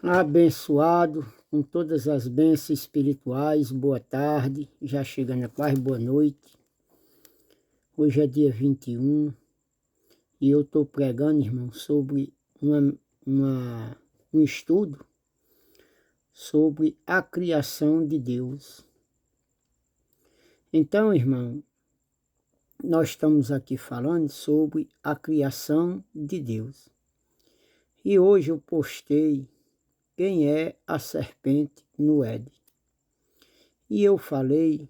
Abençoado com todas as bênçãos espirituais, boa tarde, já chegando a quase boa noite. Hoje é dia 21 e eu estou pregando, irmão, sobre um estudo sobre a criação de Deus. Então, irmão, nós estamos aqui falando sobre a criação de Deus. E hoje eu postei quem é a serpente no Éden. E eu falei,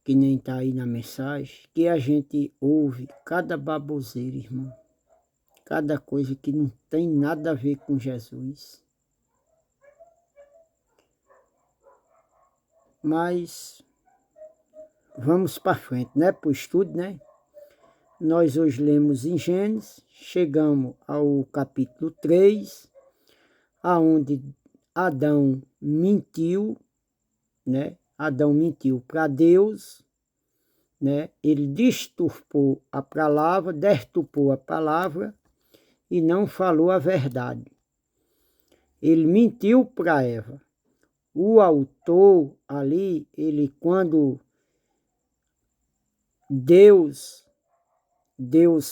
que nem está aí na mensagem, que a gente ouve cada baboseira, irmão. Cada coisa que não tem nada a ver com Jesus. Mas vamos para frente, né? Para o estudo, né? Nós hoje lemos em Gênesis, chegamos ao capítulo 3, aonde Adão mentiu, né? Adão mentiu para Deus, né? Ele deturpou a palavra e não falou a verdade. Ele mentiu para Eva. O autor ali, quando Deus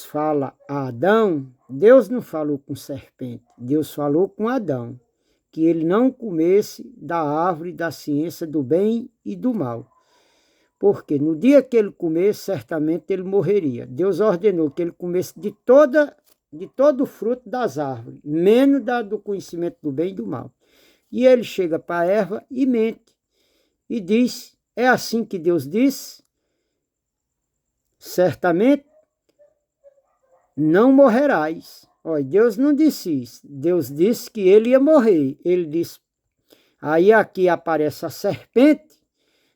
fala a Adão, Deus não falou com serpente, Deus falou com Adão, que ele não comesse da árvore da ciência do bem e do mal. Porque no dia que ele comesse, certamente ele morreria. Deus ordenou que ele comesse de todo o fruto das árvores, menos do conhecimento do bem e do mal. E ele chega para Eva e mente. E diz, é assim que Deus disse, certamente não morrerás. Olha, Deus não disse isso. Deus disse que ele ia morrer. Ele disse, aí aqui aparece a serpente,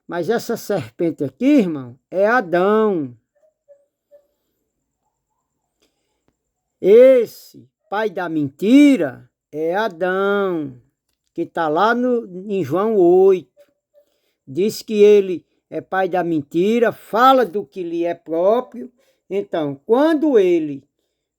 mas essa serpente aqui, irmão, é Adão. Esse pai da mentira é Adão, que está lá em João 8. Diz que ele é pai da mentira, fala do que lhe é próprio. Então, quando ele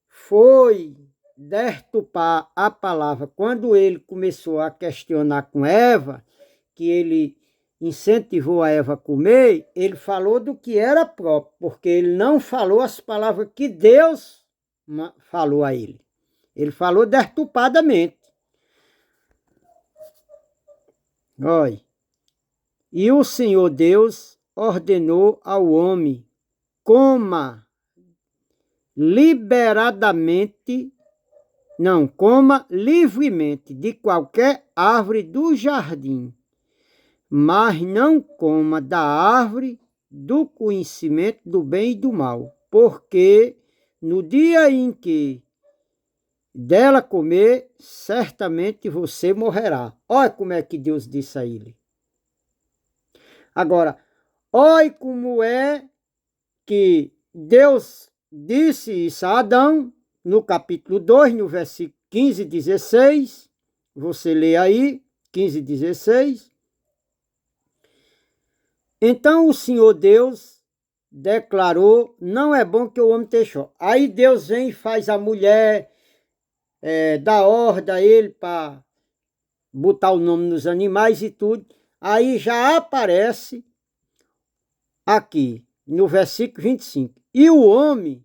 foi deturpar a palavra, quando ele começou a questionar com Eva, que ele incentivou a Eva a comer, ele falou do que era próprio, porque ele não falou as palavras que Deus falou a ele. Ele falou deturpadamente. Olha, e o Senhor Deus ordenou ao homem, coma livremente de qualquer árvore do jardim, mas não coma da árvore do conhecimento do bem e do mal, porque no dia em que dela comer, certamente você morrerá. Olha como é que Deus disse a ele. Agora, olha como é que Deus disse isso a Adão, no capítulo 2, no versículo 15 e 16. Você lê aí, 15 e 16. Então o Senhor Deus declarou, não é bom que o homem esteja. Aí Deus vem e faz a mulher, dá ordem a ele para botar o nome nos animais e tudo. Aí já aparece aqui, no versículo 25. E o homem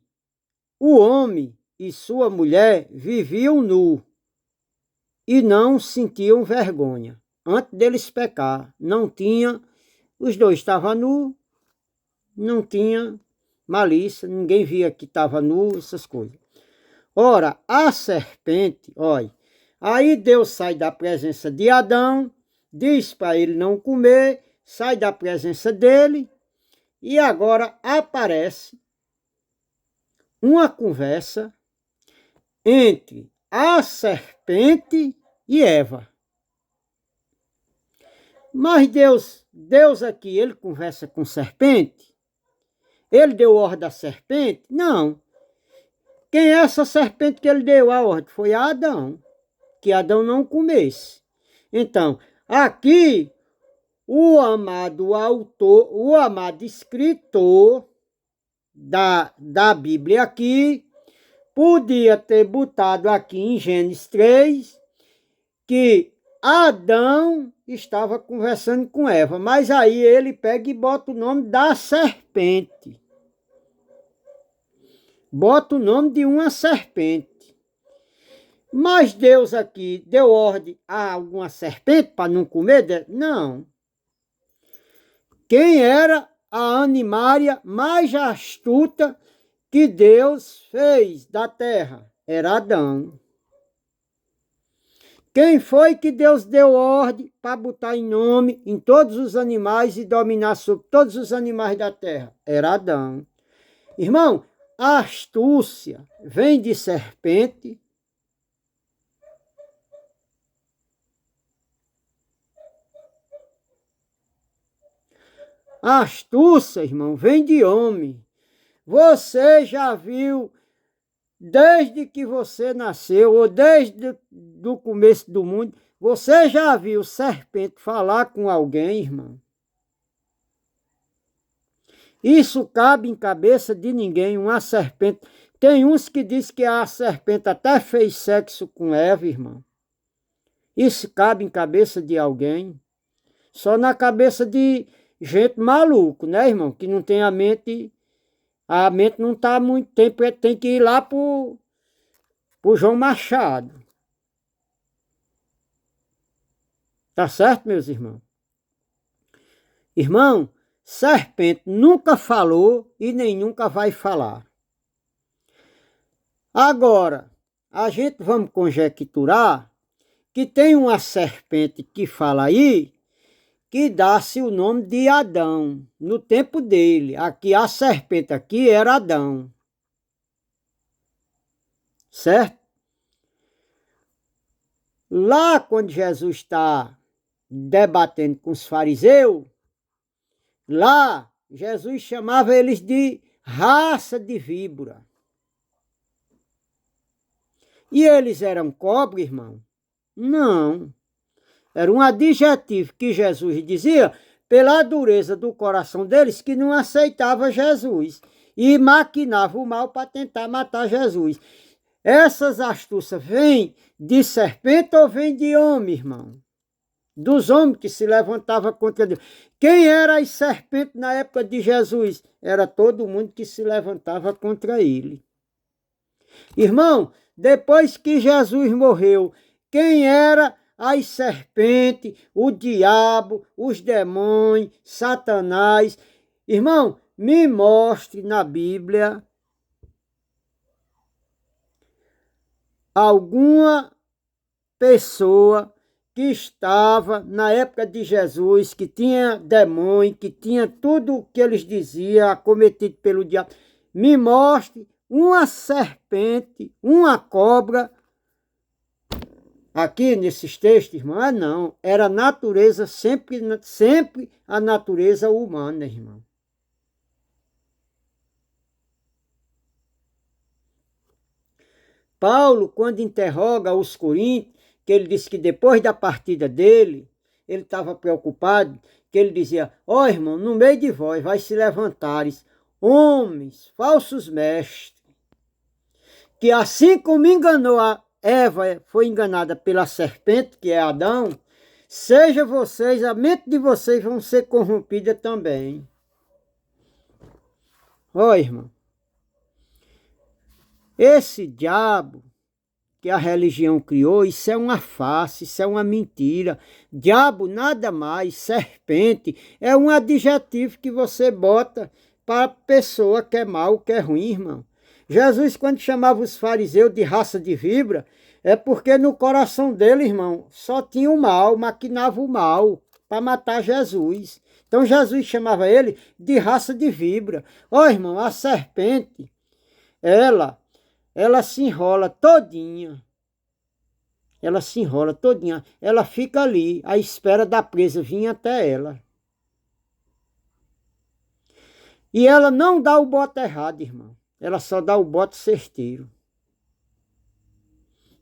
e sua mulher viviam nu e não sentiam vergonha. Antes deles pecar, os dois estavam nus, não tinha malícia, ninguém via que estava nu, essas coisas. Ora, a serpente, olha, aí Deus sai da presença de Adão, diz para ele não comer, sai da presença dele, e agora aparece uma conversa entre a serpente e Eva. Mas Deus aqui, ele conversa com serpente? Ele deu ordem à serpente? Não. Quem é essa serpente que ele deu a ordem? Foi a Adão, que Adão não comesse. Então, aqui, o amado autor, o amado escritor da Bíblia aqui, podia ter botado aqui em Gênesis 3, que Adão estava conversando com Eva, mas aí ele pega e bota o nome da serpente. Bota o nome de uma serpente. Mas Deus aqui deu ordem a alguma serpente para não comer? Não. Quem era a animária mais astuta que Deus fez da terra? Era Adão. Quem foi que Deus deu ordem para botar em nome em todos os animais e dominar sobre todos os animais da terra? Era Adão. Irmão, a astúcia vem de serpente. A astúcia, irmão, vem de homem. Você já viu, desde que você nasceu, ou desde o começo do mundo, você já viu serpente falar com alguém, irmão? Isso cabe em cabeça de ninguém, uma serpente. Tem uns que dizem que a serpente até fez sexo com Eva, irmão. Isso cabe em cabeça de alguém? Só na cabeça de gente maluco, né, irmão? Que não tem a mente não está há muito tempo, tem que ir lá pro João Machado. Tá certo, meus irmãos? Irmão, serpente nunca falou e nem nunca vai falar. Agora, a gente vamos conjecturar que tem uma serpente que fala aí, que dá-se o nome de Adão, no tempo dele. Aqui, a serpente aqui era Adão. Certo? Lá, quando Jesus está debatendo com os fariseus, lá, Jesus chamava eles de raça de víbora. E eles eram cobra, irmão? Não. Era um adjetivo que Jesus dizia pela dureza do coração deles, que não aceitava Jesus e maquinava o mal para tentar matar Jesus. Essas astúcias vêm de serpente ou vêm de homem, irmão? Dos homens que se levantavam contra Deus. Quem era as serpentes na época de Jesus? Era todo mundo que se levantava contra ele. Irmão, depois que Jesus morreu, quem era as serpentes, o diabo, os demônios, Satanás? Irmão, me mostre na Bíblia alguma pessoa que estava na época de Jesus, que tinha demônio, que tinha tudo o que eles diziam, acometido pelo diabo. Me mostre uma serpente, uma cobra. Aqui nesses textos, irmão, não. Era a natureza, sempre a natureza humana, irmão. Paulo, quando interroga os coríntios, que ele disse que depois da partida dele, ele estava preocupado, que ele dizia: ó irmão, no meio de vós vai se levantares homens, falsos mestres, que assim como enganou a Eva, foi enganada pela serpente, que é Adão, seja vocês, a mente de vocês vão ser corrompida também. Ó irmão, esse diabo que a religião criou, isso é uma farsa, isso é uma mentira. Diabo nada mais, serpente, é um adjetivo que você bota para a pessoa que é mal, que é ruim, irmão. Jesus, quando chamava os fariseus de raça de víbora, é porque no coração dele, irmão, só tinha o mal, maquinava o mal para matar Jesus. Então Jesus chamava ele de raça de víbora. Ó irmão, a serpente, ela se enrola todinha. Ela se enrola todinha. Ela fica ali, à espera da presa vir até ela. E ela não dá o bote errado, irmão. Ela só dá o bote certeiro.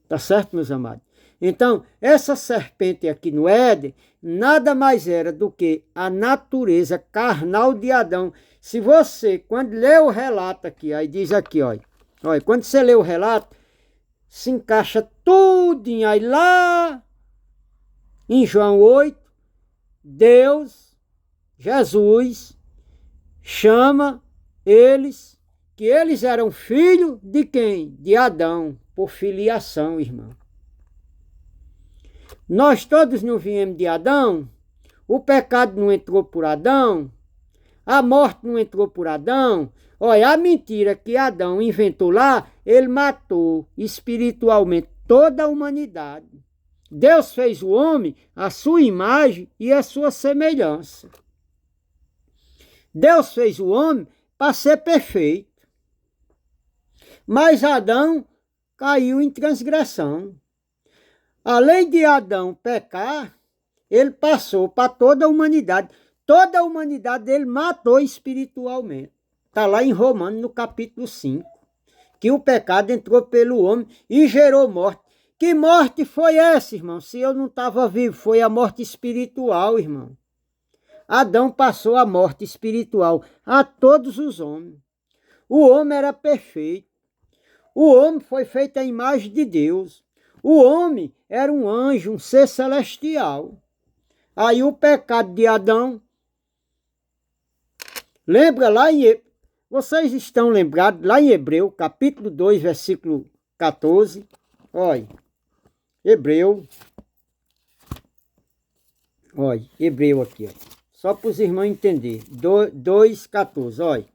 Tá certo, meus amados? Então, essa serpente aqui no Éden, nada mais era do que a natureza carnal de Adão. Se você, quando lê o relato aqui, aí diz aqui, olha, quando você lê o relato, se encaixa tudinho aí lá em João 8, Deus, Jesus, chama eles, que eles eram filhos de quem? De Adão, por filiação, irmão. Nós todos não viemos de Adão, o pecado não entrou por Adão, a morte não entrou por Adão. Olha, a mentira que Adão inventou lá, ele matou espiritualmente toda a humanidade. Deus fez o homem à sua imagem e à sua semelhança. Deus fez o homem para ser perfeito. Mas Adão caiu em transgressão. Além de Adão pecar, ele passou para toda a humanidade. Toda a humanidade ele matou espiritualmente. Está lá em Romanos, no capítulo 5, que o pecado entrou pelo homem e gerou morte. Que morte foi essa, irmão? Se eu não estava vivo, foi a morte espiritual, irmão. Adão passou a morte espiritual a todos os homens. O homem era perfeito. O homem foi feito à imagem de Deus. O homem era um anjo, um ser celestial. Aí o pecado de Adão, lembra lá vocês estão lembrados lá em Hebreu, capítulo 2, versículo 14. Olha, Hebreu aqui, ó. Só para os irmãos entenderem. 2,14, olha.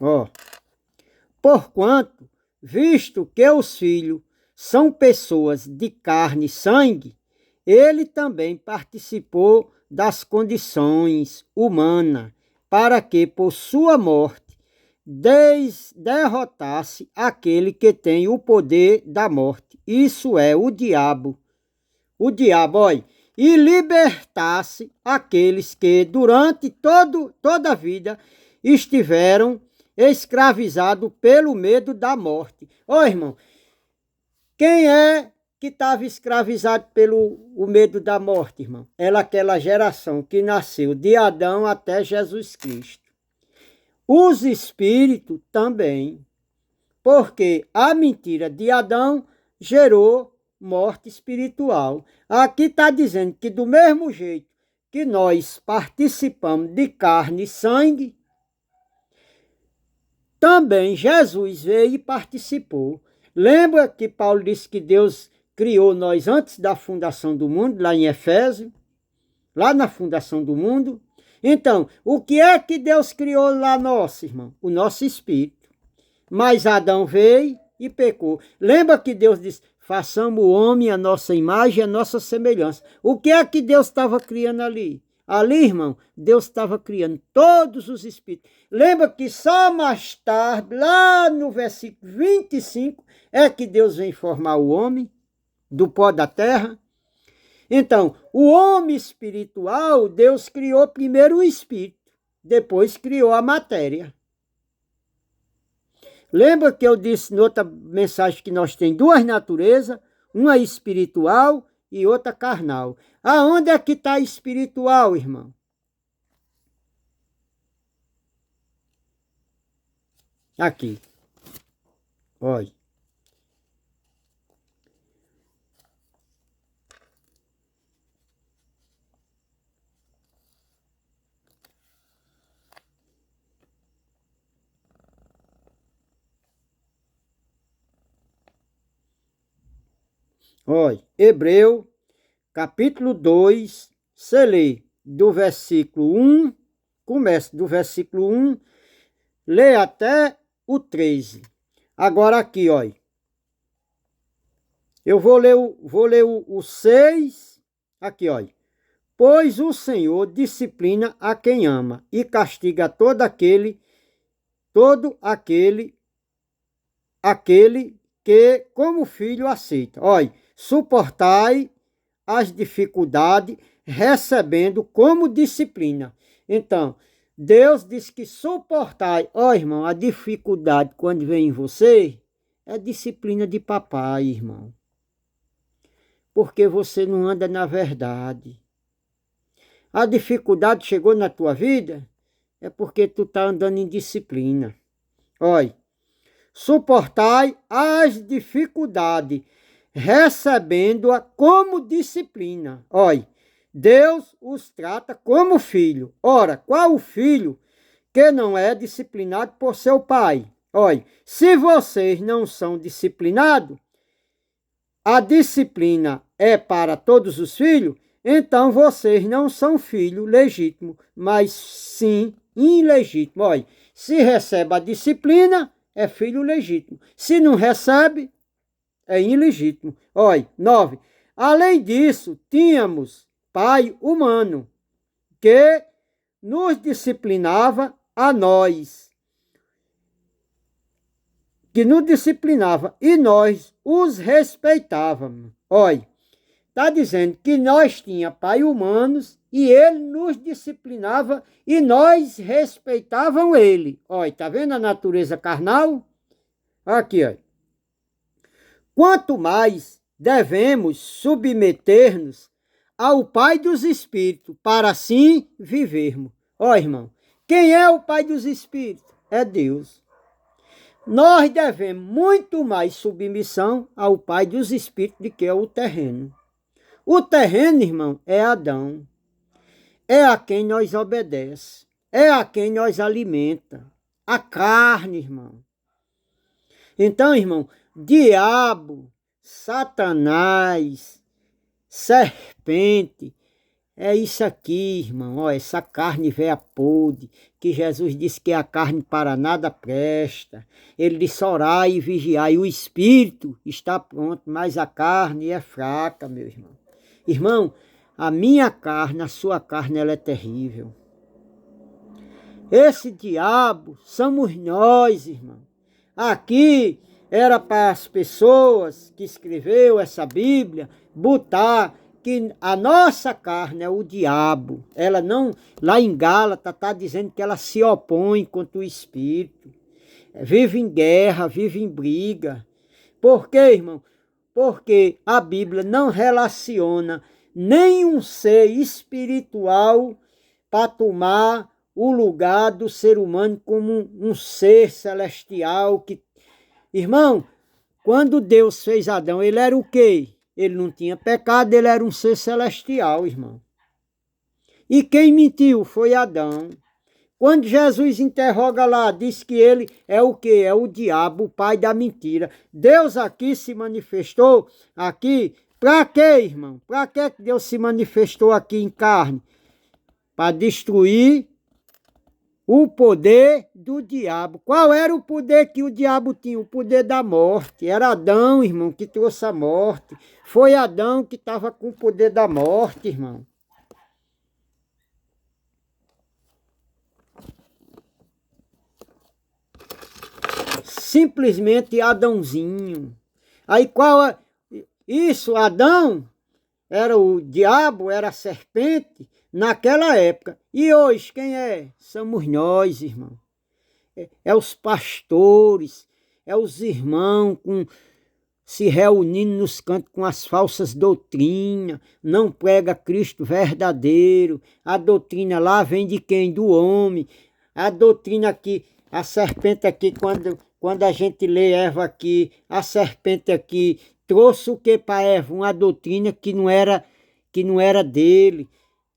Ó. Porquanto, visto que os filhos são pessoas de carne e sangue, ele também participou das condições humanas, para que, por sua morte, derrotasse aquele que tem o poder da morte. Isso é, o diabo. O diabo, olha. E libertasse aqueles que, durante toda a vida, estiveram escravizados pelo medo da morte. Ó, irmão, quem é que estava escravizado pelo o medo da morte, irmão? Era aquela geração que nasceu de Adão até Jesus Cristo. Os espíritos também, porque a mentira de Adão gerou morte espiritual. Aqui está dizendo que do mesmo jeito que nós participamos de carne e sangue, também Jesus veio e participou. Lembra que Paulo disse que Deus criou nós antes da fundação do mundo, lá em Efésios, lá na fundação do mundo? Então, o que é que Deus criou lá nosso, irmão? O nosso espírito. Mas Adão veio e pecou. Lembra que Deus disse, façamos o homem a nossa imagem e a nossa semelhança. O que é que Deus estava criando ali? Ali, irmão, Deus estava criando todos os espíritos. Lembra que só mais tarde, lá no versículo 25, é que Deus vem formar o homem do pó da terra. Então, o homem espiritual, Deus criou primeiro o espírito, depois criou a matéria. Lembra que eu disse em outra mensagem que nós temos duas naturezas, uma espiritual e outra carnal. Aonde é que está espiritual, irmão? Aqui. Olha. Olha, Hebreu, capítulo 2, você lê do versículo 1, começa do versículo 1, lê até o 13. Agora aqui, olha. Eu vou ler o 6, aqui, olha. Pois o Senhor disciplina a quem ama e castiga todo aquele que como filho aceita. Olha, suportai as dificuldades recebendo como disciplina. Então, Deus diz que suportai. Ó, irmão, a dificuldade quando vem em você é disciplina de papai, irmão. Porque você não anda na verdade. A dificuldade chegou na tua vida é porque tu está andando em disciplina. Olha, suportai as dificuldades recebendo-a como disciplina. Olha, Deus os trata como filho. Ora, qual o filho que não é disciplinado por seu pai? Olha, se vocês não são disciplinados, a disciplina é para todos os filhos, então vocês não são filho legítimo, mas sim ilegítimo. Olha, se recebe a disciplina, é filho legítimo. Se não recebe, é ilegítimo. Olha, 9. Além disso, tínhamos pai humano, que nos disciplinava a nós, e nós os respeitávamos. Olha, está dizendo que nós tinha pai humanos e ele nos disciplinava e nós respeitávamos ele. Olha, tá vendo a natureza carnal? Aqui, olha. Quanto mais devemos submeter-nos ao Pai dos Espíritos, para assim vivermos. Ó, irmão, quem é o Pai dos Espíritos? É Deus. Nós devemos muito mais submissão ao Pai dos Espíritos do que ao terreno. O terreno, irmão, é Adão. É a quem nós obedece. É a quem nós alimenta. A carne, irmão. Então, irmão, diabo, Satanás, serpente, é isso aqui, irmão, ó, essa carne velha podre, que Jesus disse que a carne para nada presta. Ele disse orai e vigiai, o espírito está pronto, mas a carne é fraca, meu irmão. Irmão, a minha carne, a sua carne, ela é terrível. Esse diabo somos nós, irmão. Aqui era para as pessoas que escreveu essa Bíblia botar que a nossa carne é o diabo. Ela não, lá em Gálatas está dizendo que ela se opõe contra o Espírito. Vive em guerra, vive em briga. Por quê, irmão? Porque a Bíblia não relaciona nenhum ser espiritual para tomar o lugar do ser humano como um ser celestial que... Irmão, quando Deus fez Adão, ele era o quê? Ele não tinha pecado, ele era um ser celestial, irmão. E quem mentiu foi Adão. Quando Jesus interroga lá, diz que ele é o quê? É o diabo, o pai da mentira. Deus aqui se manifestou, aqui, para quê, irmão? Para que Deus se manifestou aqui em carne? Para destruir o poder do diabo. Qual era o poder que o diabo tinha? O poder da morte. Era Adão, irmão, que trouxe a morte. Foi Adão que estava com o poder da morte, irmão. Simplesmente Adãozinho. Aí qual é? Isso, Adão era o diabo, era a serpente naquela época. E hoje quem é? Somos nós, irmão. É os pastores, é os irmãos se reunindo nos cantos com as falsas doutrinas, não prega Cristo verdadeiro. A doutrina lá vem de quem? Do homem. A doutrina aqui, a serpente aqui, quando a gente lê Eva aqui, a serpente aqui trouxe o que para Eva? Uma doutrina que não era dele.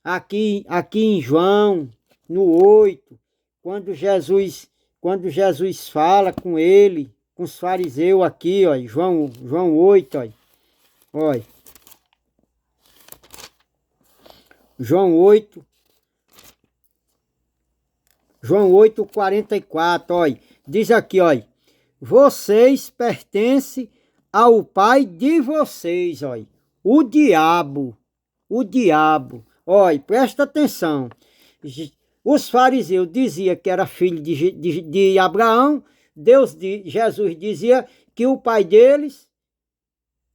Aqui em João, no 8, quando Jesus fala com ele, com os fariseus aqui, ó, João 8, ó. Olha. João 8, 44, olha. Diz aqui, olha. Vocês pertencem ao pai de vocês, olha. O diabo. Olha, presta atenção. Os fariseus diziam que era filho de Abraão. Jesus dizia que o pai deles,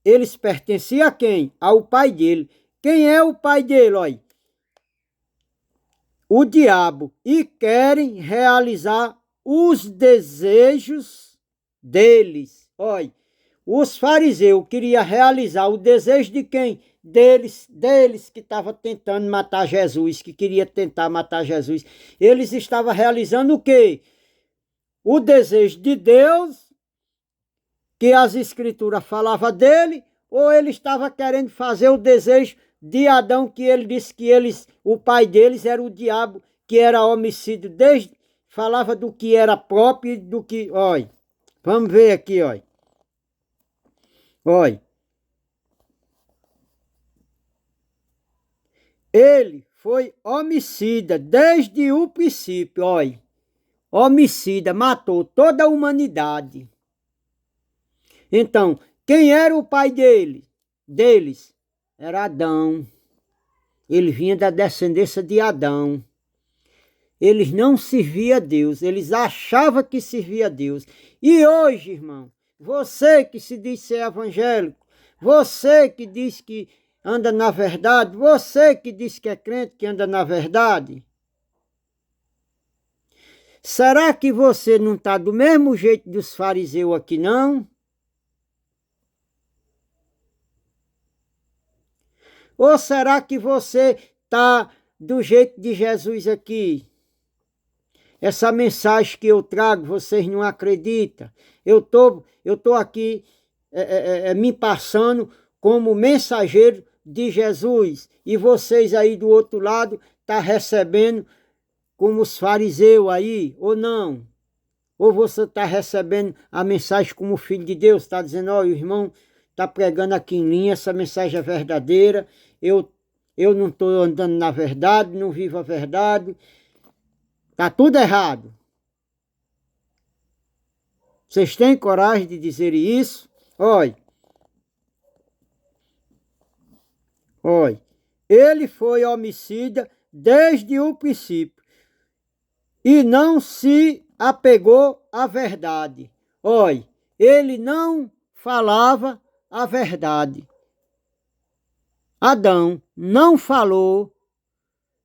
eles pertenciam a quem? Ao pai dele. Quem é o pai dele, olha? O diabo. E querem realizar os desejos deles. Olha, os fariseus queriam realizar o desejo de quem? Deles que estavam tentando matar Jesus, que queria tentar matar Jesus. Eles estavam realizando o quê? O desejo de Deus, que as escrituras falavam dele, ou ele estava querendo fazer o desejo de Adão, que ele disse que o pai deles era o diabo, que era homicídio, falava do que era próprio e do que, olha, vamos ver aqui, olha. Olha. Ele foi homicida desde o princípio, olha. Homicida, matou toda a humanidade. Então, quem era o pai deles? Era Adão. Ele vinha da descendência de Adão. Eles não serviam a Deus, eles achavam que servia a Deus. E hoje, irmão, você que se diz ser evangélico, você que diz que anda na verdade, você que diz que é crente, que anda na verdade, será que você não está do mesmo jeito dos fariseus aqui, não? Ou será que você está do jeito de Jesus aqui? Essa mensagem que eu trago, vocês não acreditam. Eu tô aqui me passando como mensageiro de Jesus. E vocês aí do outro lado tá recebendo como os fariseus aí, ou não? Ou você está recebendo a mensagem como filho de Deus, está dizendo, ó, o irmão está pregando aqui em linha, essa mensagem é verdadeira, eu não estou andando na verdade, não vivo a verdade, está tudo errado. Vocês têm coragem de dizer isso? Olha, ele foi homicida desde o princípio e não se apegou à verdade. Olha, ele não falava a verdade. Adão não falou,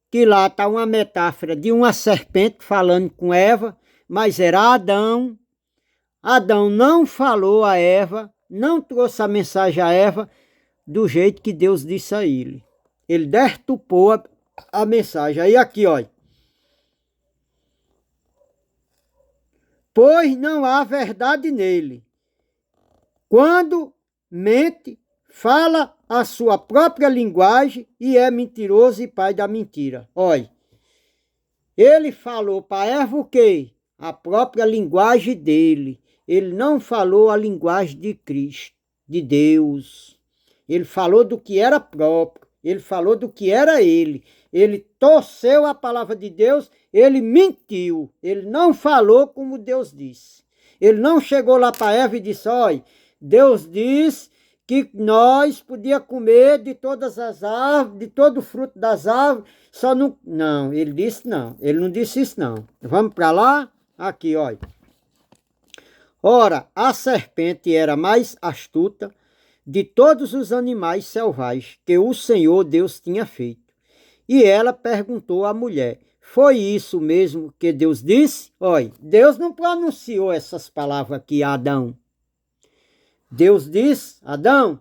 que lá está uma metáfora de uma serpente falando com Eva, mas era Adão. Adão não falou a Eva, não trouxe a mensagem a Eva do jeito que Deus disse a ele. Ele deturpou a mensagem. Aí aqui, olha. Pois não há verdade nele. Quando mente, fala a sua própria linguagem e é mentiroso e pai da mentira. Olha, ele falou para Eva o quê? A própria linguagem dele. Ele não falou a linguagem de Cristo, de Deus. Ele falou do que era próprio. Ele falou do que era ele. Ele torceu a palavra de Deus, ele mentiu. Ele não falou como Deus disse. Ele não chegou lá para Eva e disse, olha, Deus disse que nós podíamos comer de todas as árvores, de todo o fruto das árvores, só não... Não, ele disse não. Ele não disse isso não. Vamos para lá? Aqui, olha. Ora, a serpente era mais astuta de todos os animais selvagens que o Senhor Deus tinha feito. E ela perguntou à mulher, foi isso mesmo que Deus disse? Olha, Deus não pronunciou essas palavras aqui a Adão. Deus disse, Adão,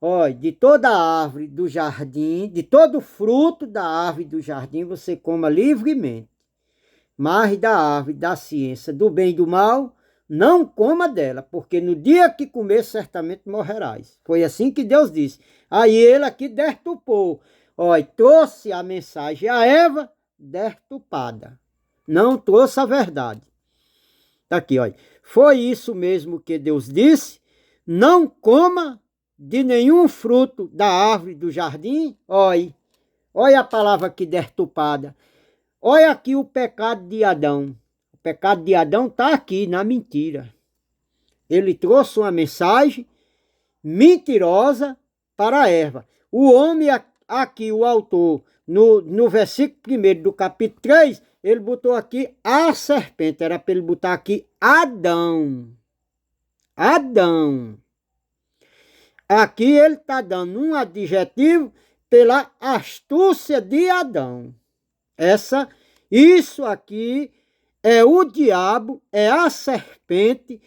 olha, de toda a árvore do jardim, de todo fruto da árvore do jardim você coma livremente. Mas da árvore da ciência do bem e do mal, não coma dela, porque no dia que comer, certamente morrerás. Foi assim que Deus disse. Aí ele aqui deturpou. Olha, trouxe a mensagem a Eva deturpada. Não trouxe a verdade. Está aqui, olha. Foi isso mesmo que Deus disse. Não coma de nenhum fruto da árvore do jardim. Olha, olha a palavra aqui deturpada. Olha aqui o pecado de Adão. O pecado de Adão está aqui na mentira. Ele trouxe uma mensagem mentirosa para Eva. O homem aqui, o autor, no versículo 1 do capítulo 3, ele botou aqui a serpente. Era para ele botar aqui Adão. Adão. Aqui ele está dando um adjetivo pela astúcia de Adão. Isso aqui é o diabo, é a serpente,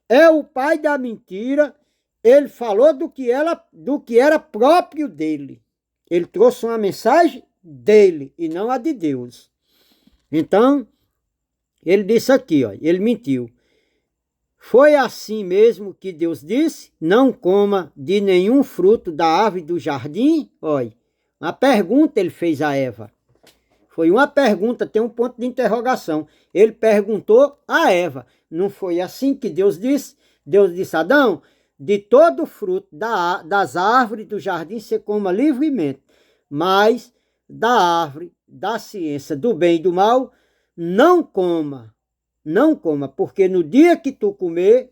é o pai da mentira. Ele falou do que era próprio dele. Ele trouxe uma mensagem dele e não a de Deus. Então, ele disse aqui, ó, ele mentiu. Foi assim mesmo que Deus disse: não coma de nenhum fruto da árvore do jardim? Olha, uma pergunta ele fez a Eva. Foi uma pergunta, tem um ponto de interrogação. Ele perguntou a Eva. Não foi assim que Deus disse? Deus disse: Adão, de todo fruto das árvores do jardim você coma livremente, mas da árvore da ciência do bem e do mal não coma. Não coma, porque no dia que tu comer,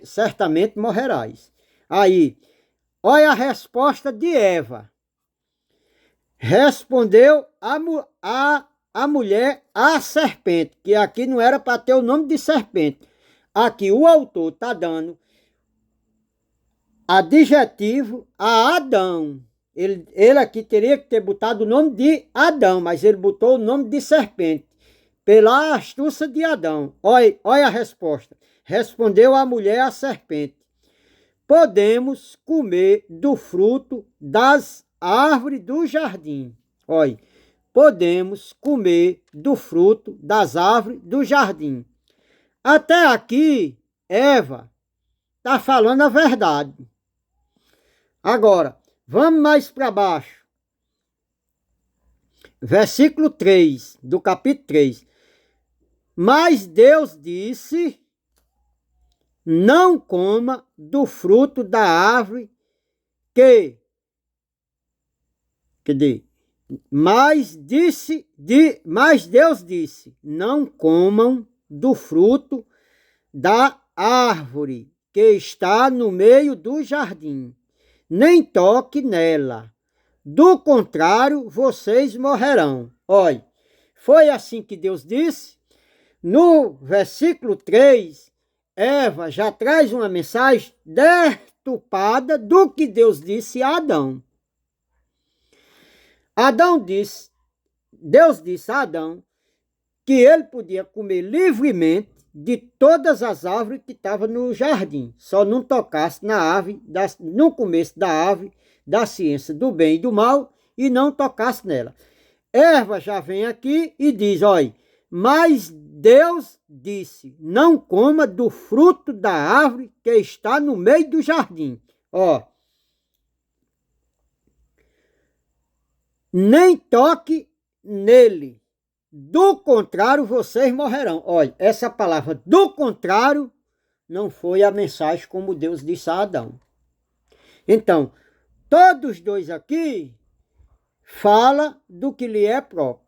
certamente morrerás. Aí, olha a resposta de Eva. Respondeu a mulher à serpente, que aqui não era para ter o nome de serpente. Aqui o autor está dando adjetivo a Adão. Ele aqui teria que ter botado o nome de Adão, mas ele botou o nome de serpente, pela astúcia de Adão. Olha a resposta. Respondeu a mulher à serpente: podemos comer do fruto das árvores do jardim. Olha, podemos comer do fruto das árvores do jardim. Até aqui, Eva está falando a verdade. Agora, vamos mais para baixo. Versículo 3 do capítulo 3. Mas Deus disse: não coma do fruto da árvore mas Deus disse: não comam do fruto da árvore que está no meio do jardim, nem toque nela, do contrário vocês morrerão. Olha, foi assim que Deus disse. No versículo 3, Eva já traz uma mensagem deturpada do que Deus disse a Adão. Deus disse a Adão que ele podia comer livremente de todas as árvores que estavam no jardim, só não tocasse na árvore, no começo da árvore da ciência do bem e do mal, e não tocasse nela. Eva já vem aqui e diz: olha, mas Deus disse: não coma do fruto da árvore que está no meio do jardim. Ó, nem toque nele, do contrário vocês morrerão. Olha, essa palavra do contrário não foi a mensagem como Deus disse a Adão. Então, todos dois aqui fala do que lhe é próprio.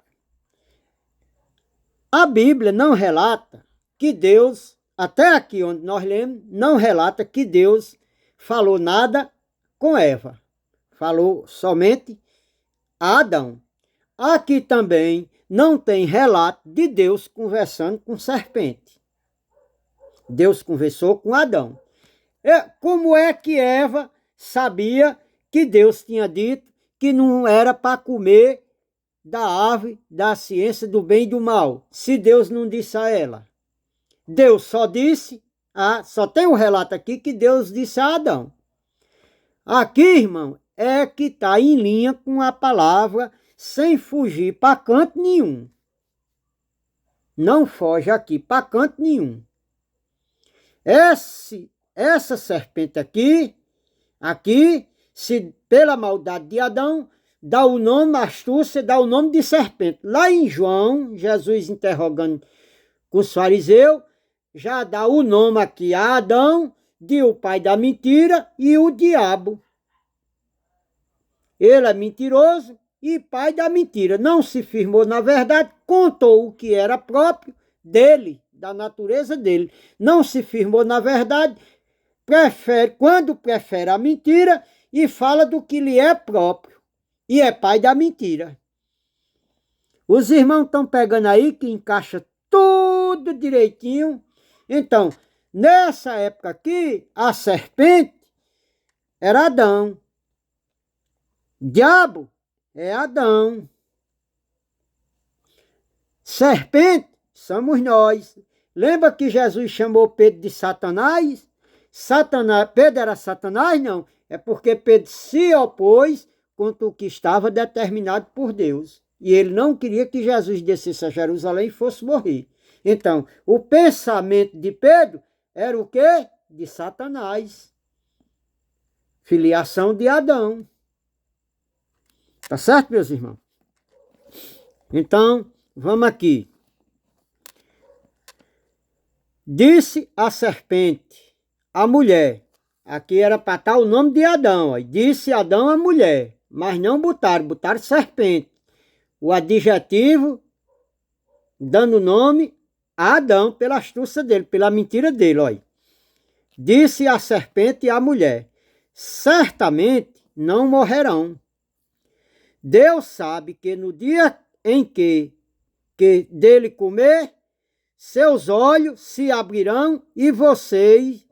A Bíblia não relata que Deus, até aqui onde nós lemos, não relata que Deus falou nada com Eva. Falou somente a Adão. Aqui também não tem relato de Deus conversando com serpente. Deus conversou com Adão. Como é que Eva sabia que Deus tinha dito que não era para comer da árvore da ciência do bem e do mal, se Deus não disse a ela? Deus só disse, só tem um relato aqui que Deus disse a Adão. Aqui, irmão, é que está em linha com a palavra, sem fugir para canto nenhum. Não foge aqui para canto nenhum. Essa serpente aqui, se pela maldade de Adão, dá o nome, astúcia, dá o nome de serpente. Lá em João, Jesus interrogando com os fariseus, já dá o nome aqui a Adão, de o pai da mentira, e o diabo. Ele é mentiroso e pai da mentira. Não se firmou na verdade, contou o que era próprio dele, da natureza dele. Não se firmou na verdade, quando prefere a mentira e fala do que lhe é próprio. E é pai da mentira. Os irmãos estão pegando aí que encaixa tudo direitinho. Então, nessa época aqui, a serpente era Adão. Diabo é Adão. Serpente somos nós. Lembra que Jesus chamou Pedro de Satanás? Pedro era Satanás? Não. É porque Pedro se opôs contra o que estava determinado por Deus. E ele não queria que Jesus descesse a Jerusalém e fosse morrer. Então, o pensamento de Pedro era o quê? De Satanás. Filiação de Adão. Tá certo, meus irmãos? Então, vamos aqui. Disse a serpente, a mulher. Aqui era para estar o nome de Adão. Ó. Disse Adão a mulher. Mas não botaram serpente. O adjetivo dando nome a Adão pela astúcia dele, pela mentira dele. Olha. Disse a serpente à mulher, certamente não morrerão. Deus sabe que no dia em que dele comer, seus olhos se abrirão e vocês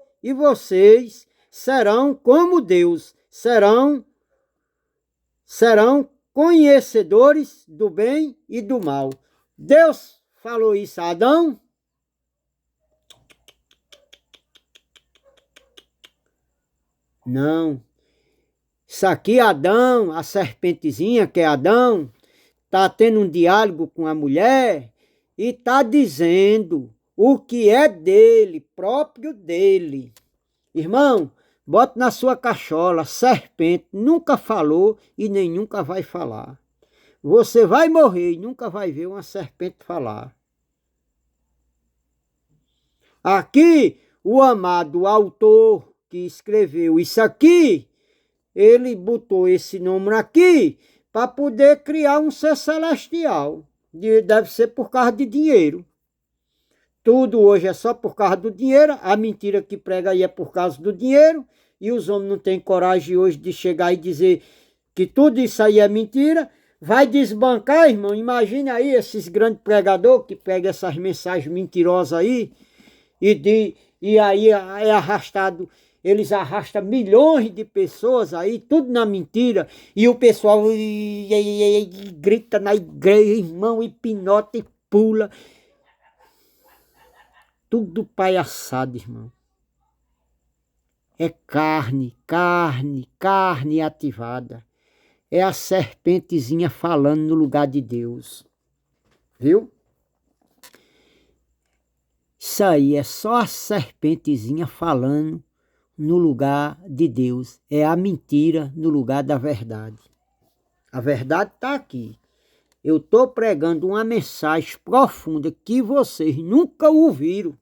serão como Deus, serão conhecedores do bem e do mal. Deus falou isso a Adão? Não. Isso aqui, Adão, a serpentezinha que é Adão, está tendo um diálogo com a mulher e está dizendo o que é dele, próprio dele. Irmão, bote na sua cachola, serpente nunca falou e nem nunca vai falar. Você vai morrer e nunca vai ver uma serpente falar. Aqui, o amado autor que escreveu isso aqui, ele botou esse nome aqui para poder criar um ser celestial. Deve ser por causa de dinheiro. Tudo hoje é só por causa do dinheiro. A mentira que prega aí é por causa do dinheiro. E os homens não têm coragem hoje de chegar e dizer que tudo isso aí é mentira. Vai desbancar, irmão. Imagine aí esses grandes pregadores que pegam essas mensagens mentirosas aí. E aí é arrastado. Eles arrastam milhões de pessoas aí, tudo na mentira. E o pessoal grita na igreja, irmão, e pinota e pula. Tudo palhaçada, irmão. É carne ativada. É a serpentezinha falando no lugar de Deus. Viu? Isso aí é só a serpentezinha falando no lugar de Deus. É a mentira no lugar da verdade. A verdade está aqui. Eu estou pregando uma mensagem profunda que vocês nunca ouviram.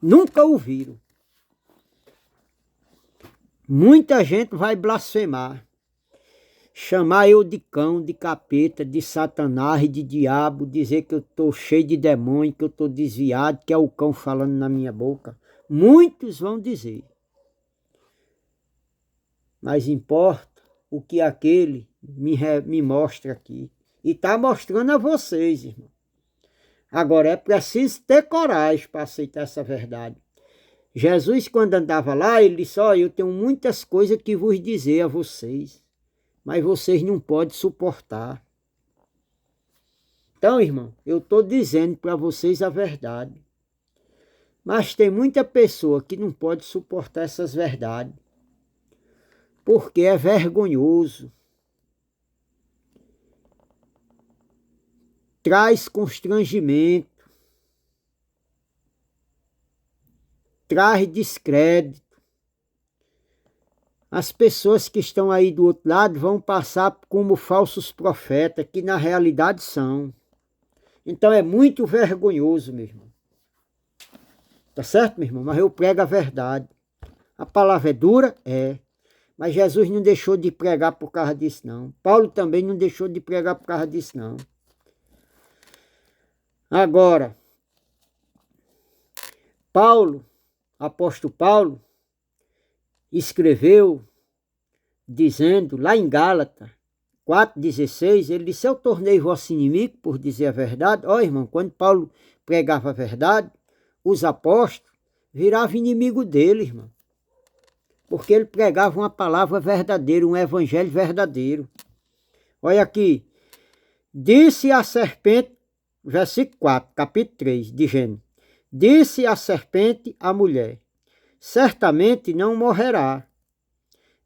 Nunca ouviram. Muita gente vai blasfemar. Chamar eu de cão, de capeta, de satanás, de diabo, dizer que eu estou cheio de demônio, que eu estou desviado, que é o cão falando na minha boca. Muitos vão dizer. Mas importa o que aquele me mostra aqui. E está mostrando a vocês, irmão. Agora é preciso ter coragem para aceitar essa verdade. Jesus, quando andava lá, ele disse, ó, eu tenho muitas coisas que vos dizer a vocês, mas vocês não podem suportar. Então, irmão, eu estou dizendo para vocês a verdade. Mas tem muita pessoa que não pode suportar essas verdades. Porque é vergonhoso. Traz constrangimento. Traz descrédito. As pessoas que estão aí do outro lado vão passar como falsos profetas, que na realidade são. Então é muito vergonhoso, meu irmão. Tá certo, meu irmão? Mas eu prego a verdade. A palavra é dura? É. Mas Jesus não deixou de pregar por causa disso, não. Paulo também não deixou de pregar por causa disso, não. Agora, Paulo, apóstolo Paulo, escreveu dizendo, lá em Gálatas 4,16, ele disse, eu tornei vosso inimigo por dizer a verdade. Ó, irmão, quando Paulo pregava a verdade, os apóstolos viravam inimigo dele, irmão. Porque ele pregava uma palavra verdadeira, um evangelho verdadeiro. Olha aqui. Disse a serpente, versículo 4, capítulo 3 de Gênesis. Disse a serpente à mulher, certamente não morrerá.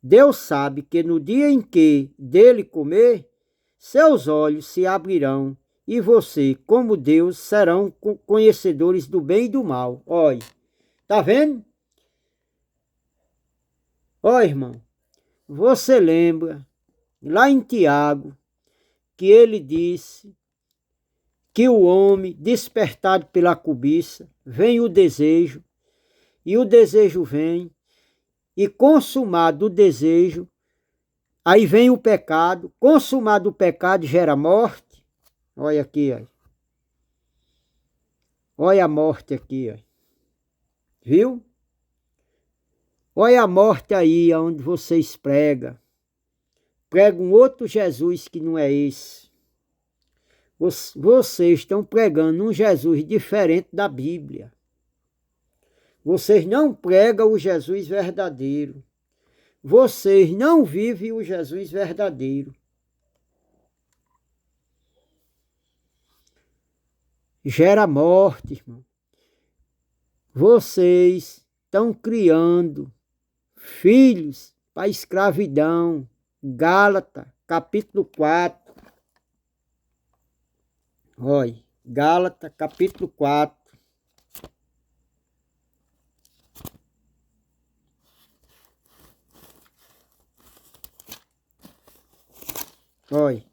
Deus sabe que no dia em que dele comer, seus olhos se abrirão e você, como Deus, serão conhecedores do bem e do mal. Olha, tá vendo? Olha, irmão, você lembra lá em Tiago que ele disse que o homem, despertado pela cobiça, vem o desejo, e o desejo vem, e consumado o desejo, aí vem o pecado, consumado o pecado gera morte. Olha aqui, ó. Olha a morte aqui, ó. Viu? Olha a morte aí onde vocês pregam. Pregam outro Jesus que não é esse. Vocês estão pregando um Jesus diferente da Bíblia. Vocês não pregam o Jesus verdadeiro. Vocês não vivem o Jesus verdadeiro. Gera morte, irmão. Vocês estão criando filhos para a escravidão. Gálatas, capítulo 4. Olha, Gálatas, capítulo 4. Olha.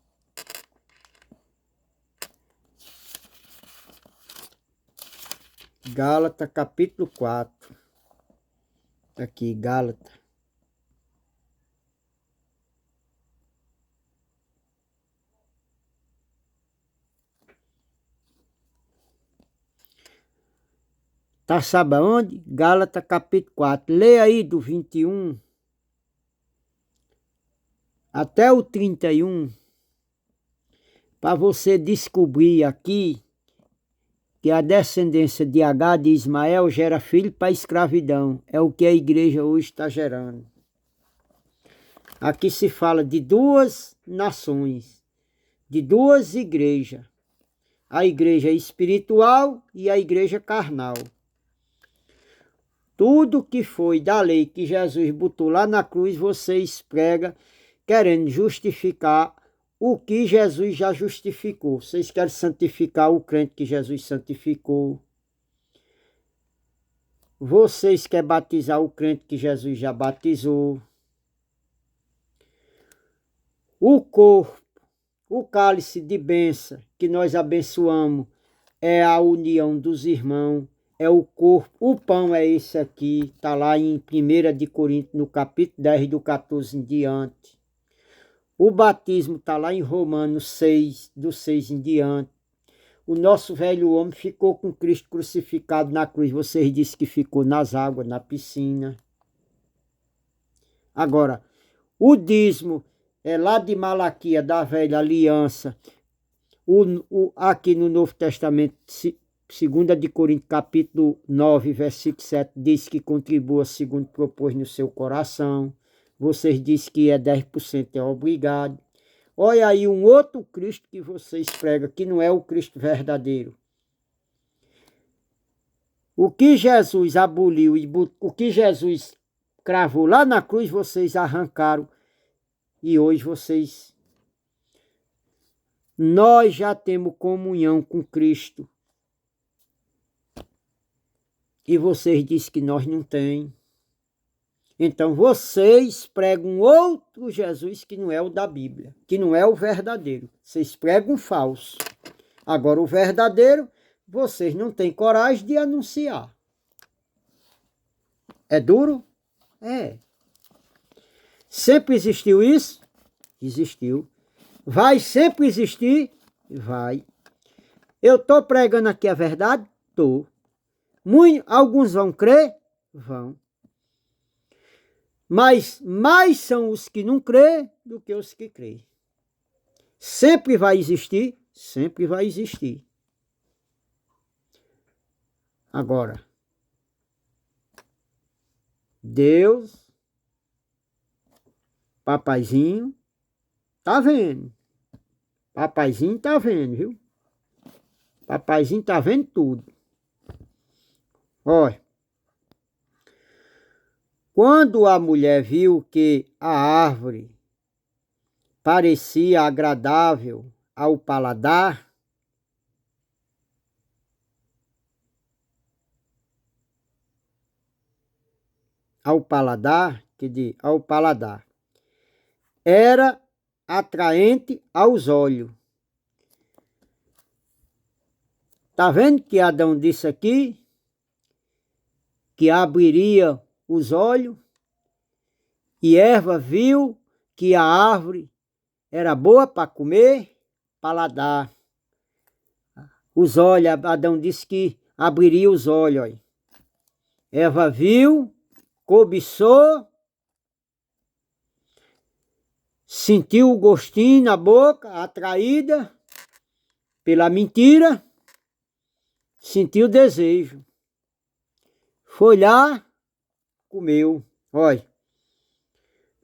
Gálatas, capítulo 4. Aqui, Gálatas. Tá, sabe aonde? Gálatas, capítulo 4. Lê aí do 21 até o 31, para você descobrir aqui que a descendência de H de Ismael gera filho para a escravidão. É o que a igreja hoje está gerando. Aqui se fala de duas nações, de duas igrejas. A igreja espiritual e a igreja carnal. Tudo que foi da lei que Jesus botou lá na cruz, vocês pregam, querendo justificar o que Jesus já justificou. Vocês querem santificar o crente que Jesus santificou. Vocês querem batizar o crente que Jesus já batizou. O corpo, o cálice de bênção que nós abençoamos é a união dos irmãos, é o corpo. O pão é esse aqui, está lá em 1 de Coríntios, no capítulo 10, do 14 em diante. O batismo está lá em Romanos 6, do 6 em diante. O nosso velho homem ficou com Cristo crucificado na cruz. Vocês disseram que ficou nas águas, na piscina. Agora, o dízimo é lá de Malaquias, da velha aliança. Aqui no Novo Testamento, 2 de Coríntios, capítulo 9, versículo 7, diz que contribua segundo propôs no seu coração. Vocês dizem que é 10%, é obrigado. Olha aí um outro Cristo que vocês pregam, que não é o Cristo verdadeiro. O que Jesus aboliu e o que Jesus cravou lá na cruz, vocês arrancaram. E hoje vocês... Nós já temos comunhão com Cristo. E vocês dizem que nós não temos. Então vocês pregam outro Jesus que não é o da Bíblia, que não é o verdadeiro. Vocês pregam falso. Agora o verdadeiro, vocês não têm coragem de anunciar. É duro? É. Sempre existiu isso? Existiu. Vai sempre existir? Vai. Eu estou pregando aqui a verdade? Estou. Alguns vão crer? Vão. Mas mais são os que não crê do que os que creem. Sempre vai existir? Sempre vai existir. Agora, Deus, papaizinho, tá vendo. Papaizinho tá vendo, viu? Papaizinho tá vendo tudo. Olha. Quando a mulher viu que a árvore parecia agradável ao paladar ao paladar, ao paladar, era atraente aos olhos. Tá vendo que Adão disse aqui que abriria os olhos e Eva viu que a árvore era boa para comer, paladar. Os olhos, Adão disse que abriria os olhos. Olha. Eva viu, cobiçou, sentiu o gostinho na boca, atraída pela mentira, sentiu o desejo. Foi lá, comeu. Olha,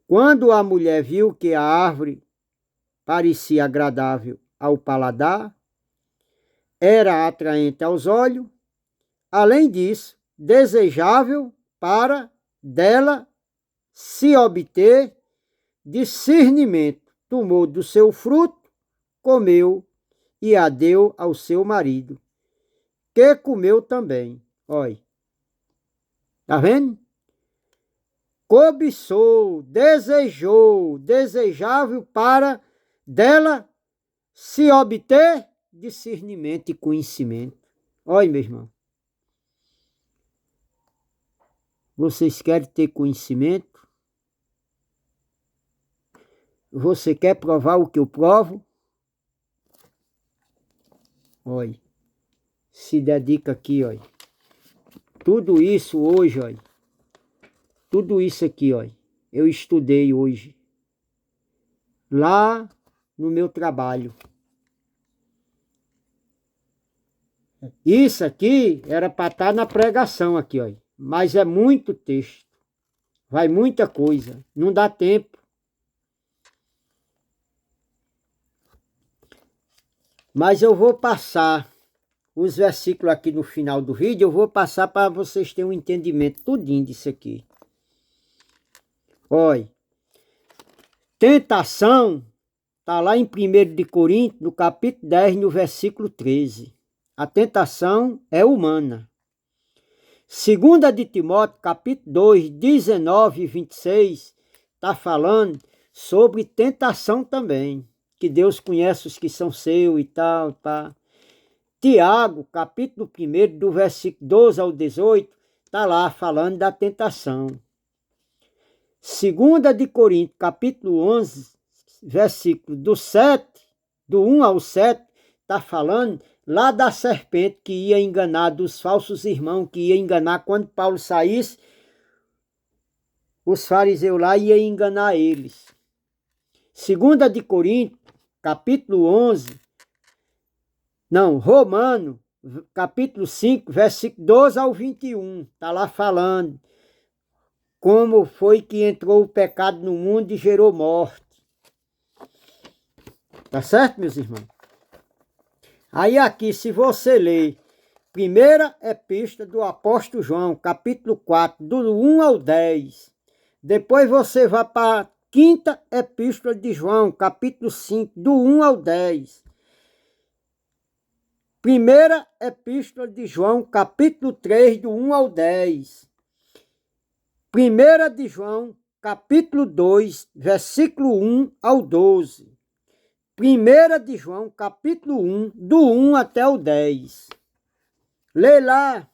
quando a mulher viu que a árvore parecia agradável ao paladar, era atraente aos olhos, além disso, desejável para dela se obter discernimento. Tomou do seu fruto, comeu e a deu ao seu marido, que comeu também. Olha, tá vendo? Cobiçou, desejou, desejável para dela se obter discernimento e conhecimento. Olha, meu irmão. Vocês querem ter conhecimento? Você quer provar o que eu provo? Olha, se dedica aqui, olha. Tudo isso hoje, olha. Tudo isso aqui, olha. Eu estudei hoje. Lá no meu trabalho. Isso aqui era para estar na pregação aqui, olha. Mas é muito texto. Vai muita coisa. Não dá tempo. Mas eu vou passar os versículos aqui no final do vídeo. Eu vou passar para vocês terem um entendimento tudinho disso aqui. Olha. Tentação está lá em 1 de Coríntios, no capítulo 10, no versículo 13. A tentação é humana. 2 de Timóteo, capítulo 2, 19 e 26, está falando sobre tentação também, que Deus conhece os que são seus e tal, tá? Tiago, capítulo 1, do versículo 12 ao 18, está lá falando da tentação. 2 de Coríntios, capítulo 11, versículo do 1 ao 7, está falando lá da serpente que ia enganar, dos falsos irmãos que ia enganar. Quando Paulo saísse, os fariseus lá iam enganar eles. 2 de Coríntios, capítulo 11, Romano, capítulo 5, versículo 12 ao 21, está lá falando como foi que entrou o pecado no mundo e gerou morte. Tá certo, meus irmãos? Aí aqui, se você ler primeira epístola do apóstolo João, capítulo 4, do 1 ao 10. Depois você vai para a quinta epístola de João, capítulo 5, do 1 ao 10. Primeira epístola de João, capítulo 3, do 1 ao 10. Primeira de João, capítulo 2, versículo 1 ao 12. Primeira de João, capítulo 1, do 1 até o 10. Lê lá,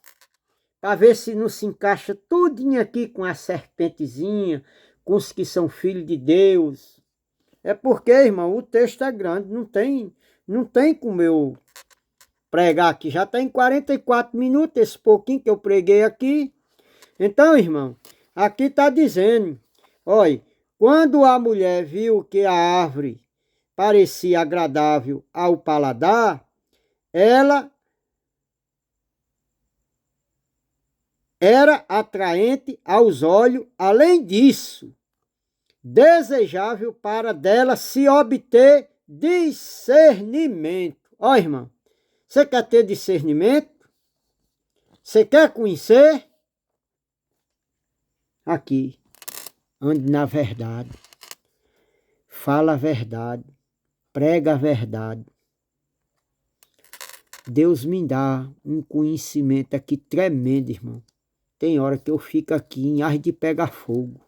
para ver se não se encaixa tudinho aqui com a serpentezinha, com os que são filhos de Deus. É porque, irmão, o texto é grande, não tem como eu pregar aqui. Já está em 44 minutos, esse pouquinho que eu preguei aqui. Então, irmão, aqui está dizendo, olha, quando a mulher viu que a árvore parecia agradável ao paladar, ela era atraente aos olhos, além disso, desejável para dela se obter discernimento. Ó, irmão, você quer ter discernimento? Você quer conhecer? Aqui, ande na verdade, fala a verdade, prega a verdade. Deus me dá um conhecimento aqui tremendo, irmão. tem hora que eu fico aqui em ar de pegar fogo,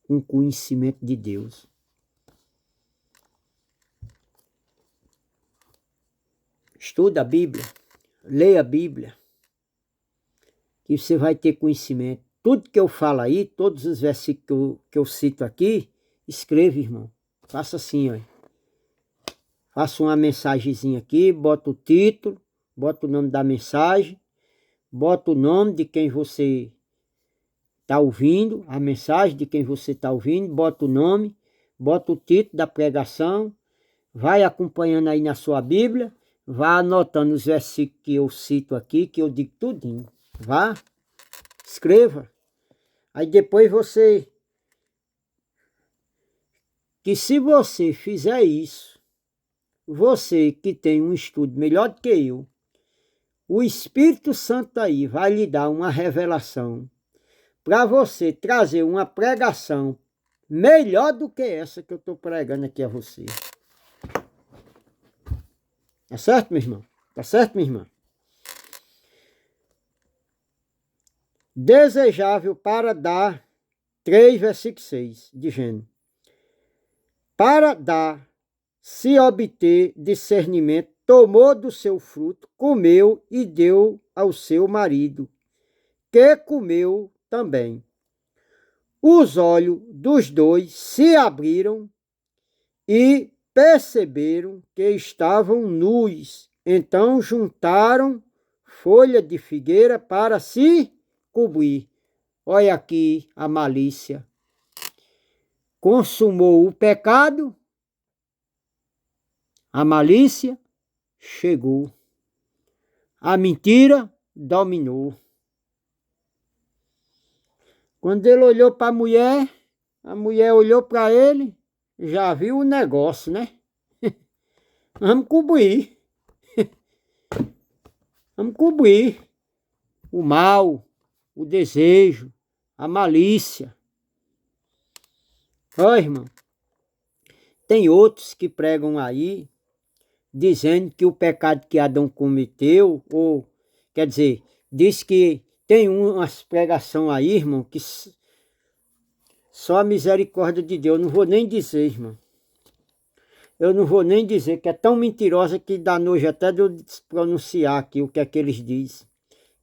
com conhecimento de Deus. Estuda a Bíblia, leia a Bíblia, que você vai ter conhecimento. Tudo que eu falo aí, todos os versículos que eu cito aqui, escreva, irmão. Faça assim, ó. Faça uma mensagenzinha aqui, bota o título, bota o nome da mensagem, bota o nome de quem você está ouvindo, a mensagem de quem você está ouvindo, bota o nome, bota o título da pregação, vai acompanhando aí na sua Bíblia, vá anotando os versículos que eu cito aqui, que eu digo tudinho. Vá, escreva. Aí depois que se você fizer isso, você que tem um estudo melhor do que eu, o Espírito Santo aí vai lhe dar uma revelação para você trazer uma pregação melhor do que essa que eu estou pregando aqui a você. Tá certo, meu irmão? Tá certo, minha irmã? Desejável para dar, 3 versículo 6, dizendo, para dar, se obter discernimento, tomou do seu fruto, comeu e deu ao seu marido, que comeu também. Os olhos dos dois se abriram e perceberam que estavam nus. Então juntaram folha de figueira para se cobrir. Olha aqui a malícia. Consumou o pecado, a malícia chegou, a mentira dominou. Quando ele olhou para a mulher olhou para ele, já viu o negócio, né? Vamos cobrir. Vamos cobrir o mal, o desejo, a malícia. Ó, irmão, tem outros que pregam aí, dizendo que o pecado que Adão cometeu, ou, quer dizer, diz que tem umas pregação aí, irmão, que só a misericórdia de Deus, eu não vou nem dizer, irmão. Eu não vou nem dizer, que é tão mentirosa que dá nojo até de eu pronunciar aqui o que é que eles dizem.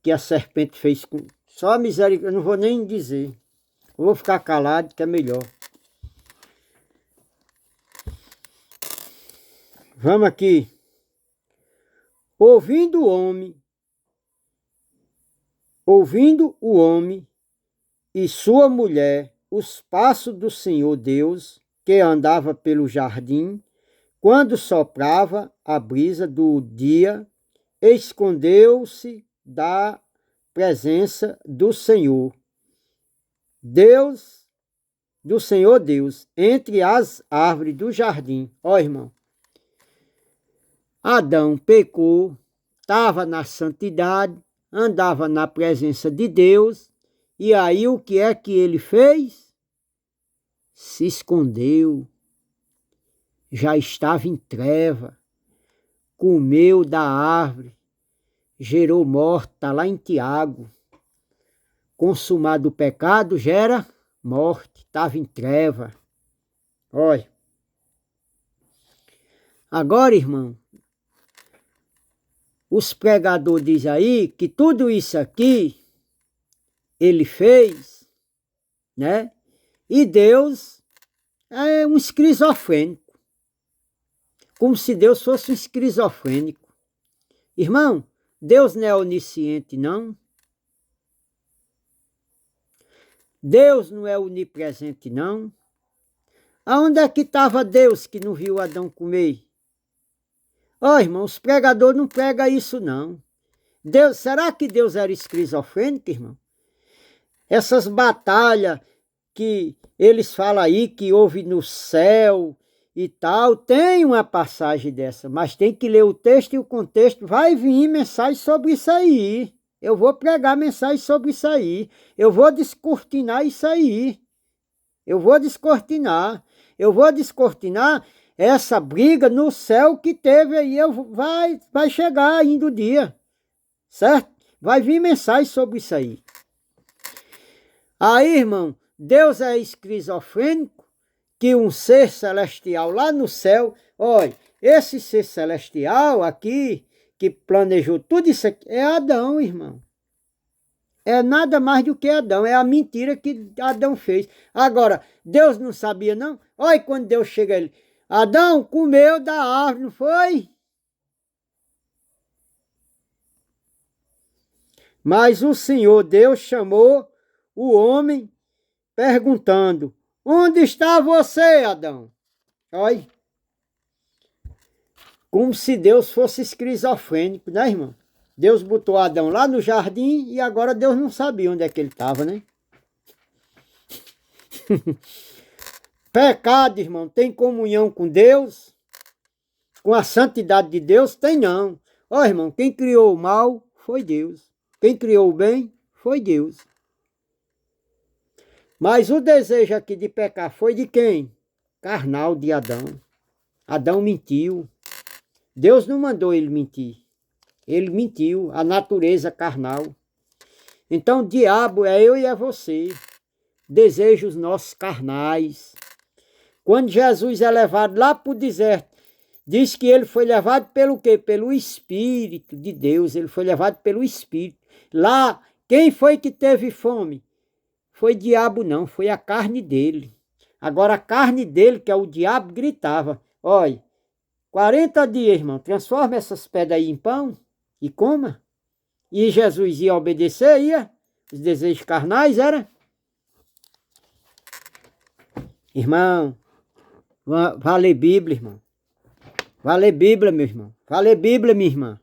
Que a serpente fez com... Só a misericórdia, eu não vou nem dizer. Eu vou ficar calado, que é melhor. Vamos aqui. Ouvindo o homem e sua mulher os passos do Senhor Deus, que andava pelo jardim, quando soprava a brisa do dia, escondeu-se da presença do Senhor Deus, entre as árvores do jardim. Ó, irmão, Adão pecou, estava na santidade, andava na presença de Deus, e aí o que é que ele fez? Se escondeu, já estava em treva, comeu da árvore, gerou morte, está lá em Tiago. Consumado o pecado gera morte, estava em treva. Olha. Agora, irmão, os pregadores dizem aí que tudo isso aqui ele fez, né? E Deus é um esquizofrênico. Como se Deus fosse um esquizofrênico. Irmão, Deus não é onisciente, não. Deus não é onipresente, não. Aonde é que estava Deus que não viu Adão comer? Ó, irmão, os pregadores não pregam isso, não. Deus, será que Deus era esquizofrênico, irmão? Essas batalhas que eles falam aí, que houve no céu e tal, tem uma passagem dessa, mas tem que ler o texto e o contexto. Vai vir mensagem sobre isso aí. Eu vou pregar mensagem sobre isso aí. Eu vou descortinar isso aí. Eu vou descortinar essa briga no céu que teve aí. Vai chegar ainda o dia, certo? Vai vir mensagem sobre isso aí. Aí, irmão, Deus é esquizofrênico, que um ser celestial lá no céu, olha, esse ser celestial aqui, que planejou tudo isso aqui, é Adão, irmão. É nada mais do que Adão, é a mentira que Adão fez. Agora, Deus não sabia não? Olha quando Deus chega ele, Adão comeu da árvore, não foi? Mas o Senhor Deus chamou o homem perguntando, onde está você, Adão? Olha, como se Deus fosse esquizofrênico, né, irmão? Deus botou Adão lá no jardim e agora Deus não sabia onde é que ele estava, né? Pecado, irmão, tem comunhão com Deus? Com a santidade de Deus? Tem não. Ó, irmão, quem criou o mal foi Deus. Quem criou o bem foi Deus. Mas o desejo aqui de pecar foi de quem? Carnal de Adão. Adão mentiu. Deus não mandou ele mentir. Ele mentiu, a natureza carnal. Então o diabo é eu e é você. Desejos nossos carnais. Quando Jesus é levado lá para o deserto, diz que ele foi levado pelo quê? Pelo Espírito de Deus. Ele foi levado pelo Espírito. Lá, quem foi que teve fome? Foi diabo não, foi a carne dele. Agora a carne dele, que é o diabo, gritava, olha, 40 dias, irmão, transforma essas pedras aí em pão e coma. E Jesus ia obedecer, ia. Os desejos carnais era. Irmão, vá ler Bíblia, irmão. Vá ler Bíblia, meu irmão. Vá ler Bíblia, minha irmã.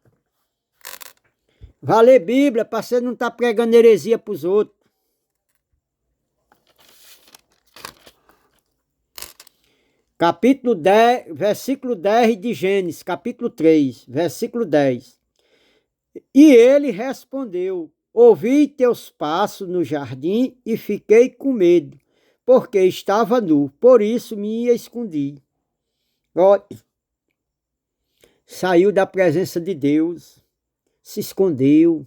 Vá ler Bíblia para você não estar pregando heresia para os outros. Capítulo 10, versículo 10 de Gênesis, capítulo 3, versículo 10. E ele respondeu, ouvi teus passos no jardim e fiquei com medo, porque estava nu, por isso me escondi. Ó, saiu da presença de Deus, se escondeu.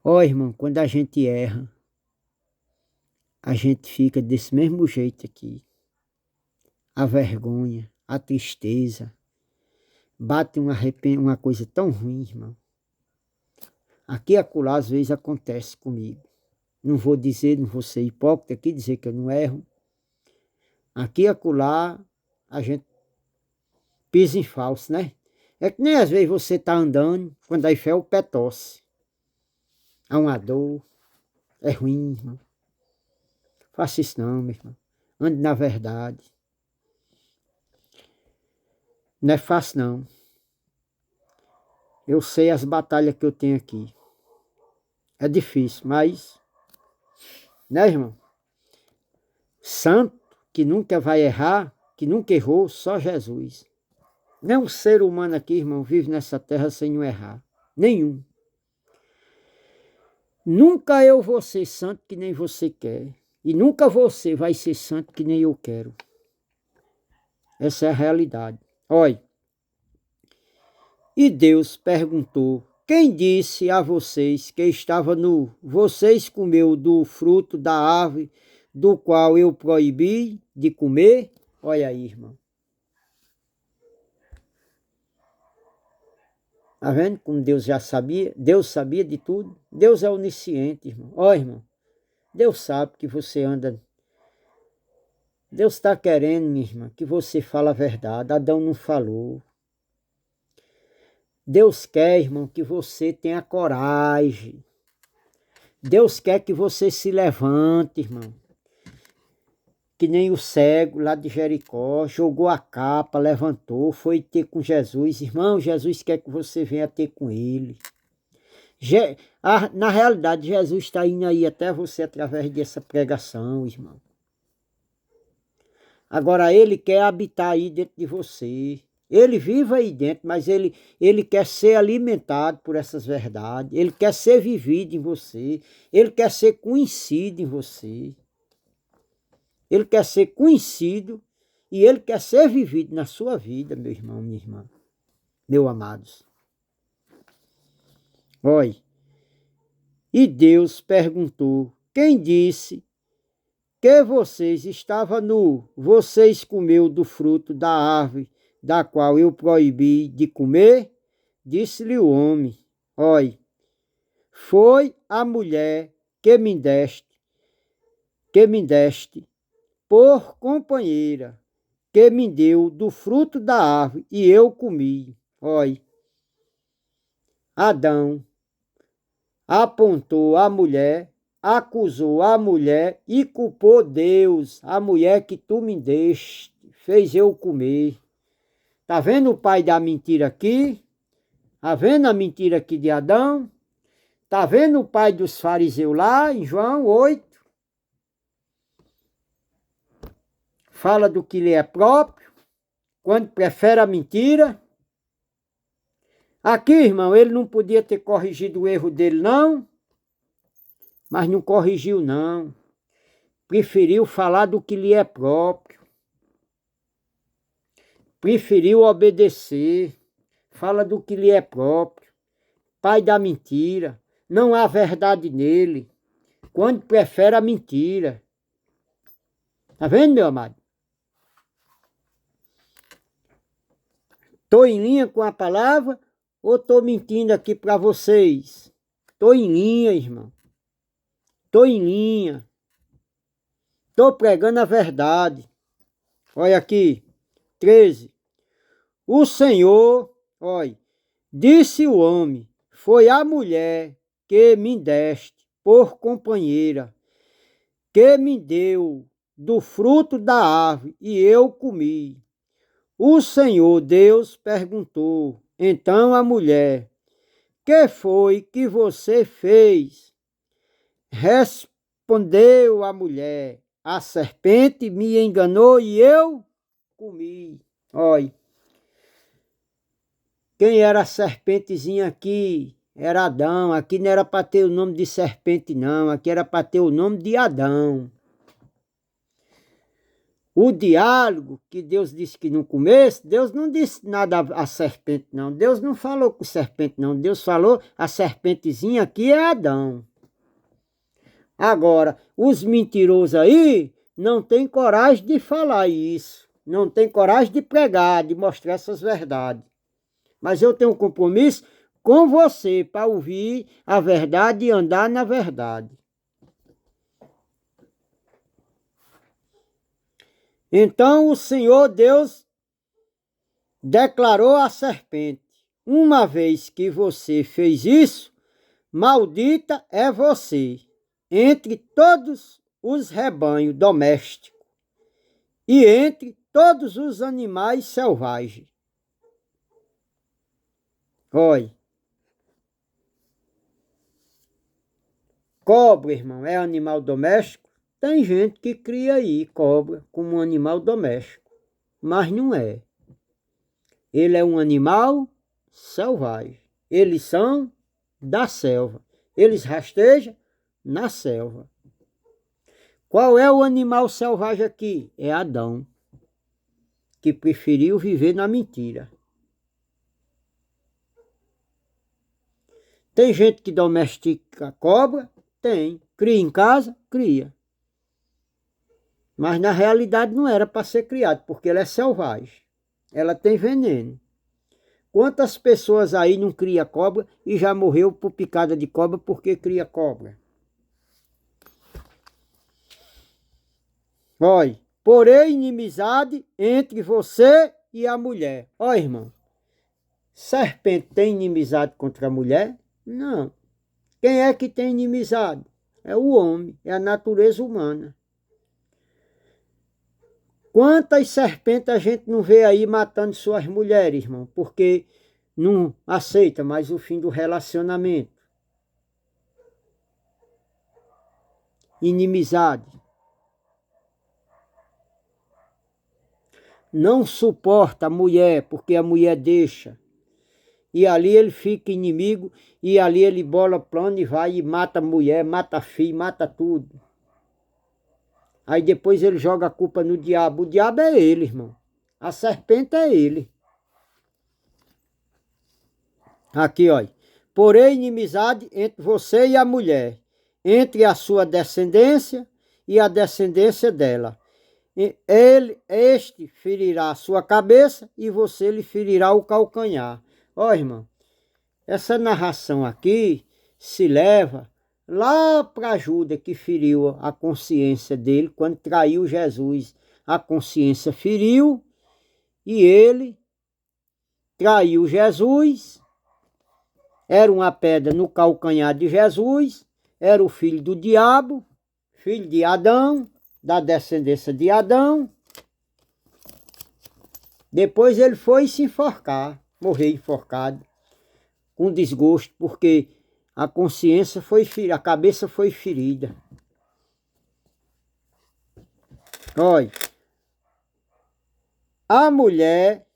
Ó, irmão, quando a gente erra, a gente fica desse mesmo jeito aqui. A vergonha, a tristeza, bate uma coisa tão ruim, irmão. Aqui e acolá, às vezes, acontece comigo. Não vou dizer, não vou ser hipócrita aqui, dizer que eu não erro. Aqui e acolá, a gente pisa em falso, né? É que nem às vezes você está andando, quando aí fé o pé tosse. Há uma dor, é ruim, irmão. Faça isso não, meu irmão. Ande na verdade. Não é fácil não. Eu sei as batalhas que eu tenho aqui. É difícil, mas... Né, irmão? Santo, que nunca vai errar, que nunca errou, só Jesus. Nenhum ser humano aqui, irmão, vive nessa terra sem não errar. Nenhum. Nunca eu vou ser santo que nem você quer. E nunca você vai ser santo que nem eu quero. Essa é a realidade. Olha. E Deus perguntou, quem disse a vocês que estava nu? Vocês comeu do fruto da árvore do qual eu proibi de comer? Olha aí, irmão. Está vendo como Deus já sabia? Deus sabia de tudo. Deus é onisciente, irmão. Olha, irmão. Deus sabe que você anda... Deus está querendo, minha irmã, que você fale a verdade. Adão não falou. Deus quer, irmão, que você tenha coragem. Deus quer que você se levante, irmão. Que nem o cego lá de Jericó, jogou a capa, levantou, foi ter com Jesus. Irmão, Jesus quer que você venha ter com ele. Na realidade, Jesus está indo aí até você através dessa pregação, irmão. Agora, ele quer habitar aí dentro de você. Ele vive aí dentro, mas ele quer ser alimentado por essas verdades. Ele quer ser vivido em você. Ele quer ser conhecido em você. Ele quer ser conhecido e ele quer ser vivido na sua vida, meu irmão, minha irmã. Meus amados. Olha, e Deus perguntou: quem disse que vocês estavam nu? Vocês comeu do fruto da árvore da qual eu proibi de comer? Disse-lhe o homem: olha, foi a mulher que me deste por companheira, que me deu do fruto da árvore e eu comi. Olha, Adão apontou a mulher, acusou a mulher e culpou Deus, a mulher que tu me deste, fez eu comer. Tá vendo o pai da mentira aqui? Tá vendo a mentira aqui de Adão? Tá vendo o pai dos fariseus lá em João 8? Fala do que lhe é próprio, quando prefere a mentira. Aqui, irmão, ele não podia ter corrigido o erro dele, não. Mas não corrigiu, não. Preferiu falar do que lhe é próprio. Preferiu obedecer. Fala do que lhe é próprio. Pai da mentira. Não há verdade nele. Quando prefere a mentira. Tá vendo, meu amado? Estou em linha com a palavra ou estou mentindo aqui para vocês? Estou em linha, irmão. Estou em linha. Estou pregando a verdade. Olha aqui, 13. O Senhor, olha, disse o homem, foi a mulher que me deste por companheira, que me deu do fruto da árvore e eu comi. O Senhor Deus perguntou, então a mulher, que foi que você fez? Respondeu a mulher, a serpente me enganou e eu comi. Olha, quem era a serpentezinha aqui? Era Adão. Aqui não era para ter o nome de serpente, não. Aqui era para ter o nome de Adão. O diálogo que Deus disse que não comesse, Deus não disse nada a serpente, não. Deus não falou com serpente, não. Deus falou, a serpentezinha aqui é Adão. Agora, os mentirosos aí não têm coragem de falar isso. Não têm coragem de pregar, de mostrar essas verdades. Mas eu tenho um compromisso com você para ouvir a verdade e andar na verdade. Então o Senhor Deus declarou à serpente: uma vez que você fez isso, maldita é você entre todos os rebanhos domésticos e entre todos os animais selvagens. Olha, cobra, irmão, é animal doméstico? Tem gente que cria aí cobra como um animal doméstico, mas não é. Ele é um animal selvagem. Eles são da selva. Eles rastejam na selva. Qual é o animal selvagem aqui? É Adão, que preferiu viver na mentira. Tem gente que domestica cobra? Tem. Cria em casa? Cria. Mas na realidade não era para ser criado, porque ela é selvagem. Ela tem veneno. Quantas pessoas aí não cria cobra e já morreu por picada de cobra porque cria cobra? Olha, porém inimizade entre você e a mulher. Olha, irmão, serpente tem inimizade contra a mulher? Não. Quem é que tem inimizade? É o homem, é a natureza humana. Quantas serpentes a gente não vê aí matando suas mulheres, irmão, porque não aceita mais o fim do relacionamento. Inimizade. Não suporta a mulher, porque a mulher deixa. E ali ele fica inimigo, e ali ele bola plano e vai e mata a mulher, mata a filha, mata tudo. Aí depois ele joga a culpa no diabo. O diabo é ele, irmão. A serpente é ele. Aqui, olha. porém inimizade entre você e a mulher, entre a sua descendência e a descendência dela. Este ferirá a sua cabeça e você lhe ferirá o calcanhar. Ó, irmão, essa narração aqui se leva lá para Judas, que feriu a consciência dele quando traiu Jesus. A consciência feriu e ele traiu Jesus. Era uma pedra no calcanhar de Jesus. Era o filho do diabo, filho de Adão, da descendência de Adão. Depois ele foi se enforcar, morrer enforcado, com desgosto, porque a consciência foi ferida, a cabeça foi ferida. Olha, a mulher,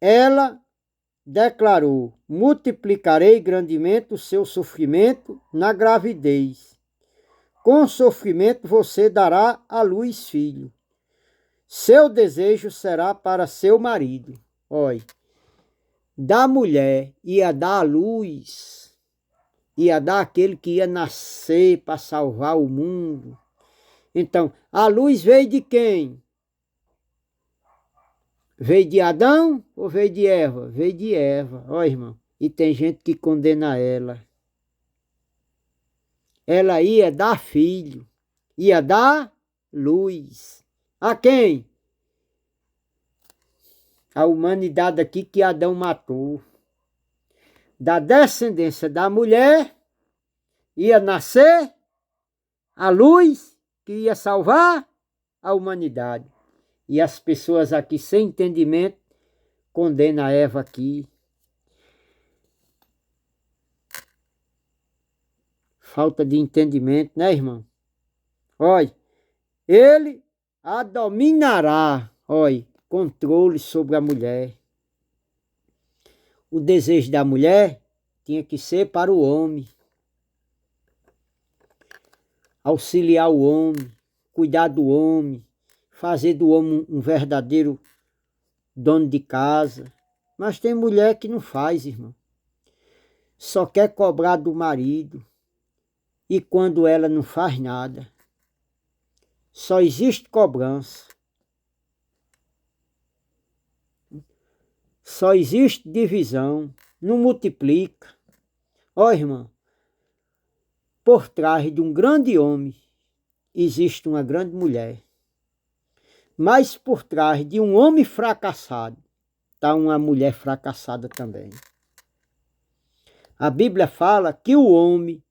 ela declarou: multiplicarei grandemente o seu sofrimento na gravidez. Com sofrimento você dará à luz filho. Seu desejo será para seu marido. Olha, da mulher ia dar a luz, ia dar aquele que ia nascer para salvar o mundo. Então, a luz veio de quem? Veio de Adão ou veio de Eva? Veio de Eva, ó irmão. E tem gente que condena ela. Ela ia dar filho, ia dar luz. A quem? A humanidade aqui que Adão matou. Da descendência da mulher ia nascer a luz que ia salvar a humanidade. E as pessoas aqui sem entendimento condenam a Eva aqui. Falta de entendimento, né, irmão? Olha, ele a dominará, olha, controle sobre a mulher. O desejo da mulher tinha que ser para o homem. Auxiliar o homem, cuidar do homem, fazer do homem um verdadeiro dono de casa. Mas tem mulher que não faz, irmão. Só quer cobrar do marido. E quando ela não faz nada, só existe cobrança. Só existe divisão, não multiplica. Ó, irmão, por trás de um grande homem existe uma grande mulher. Mas por trás de um homem fracassado está uma mulher fracassada também. A Bíblia fala que o homem,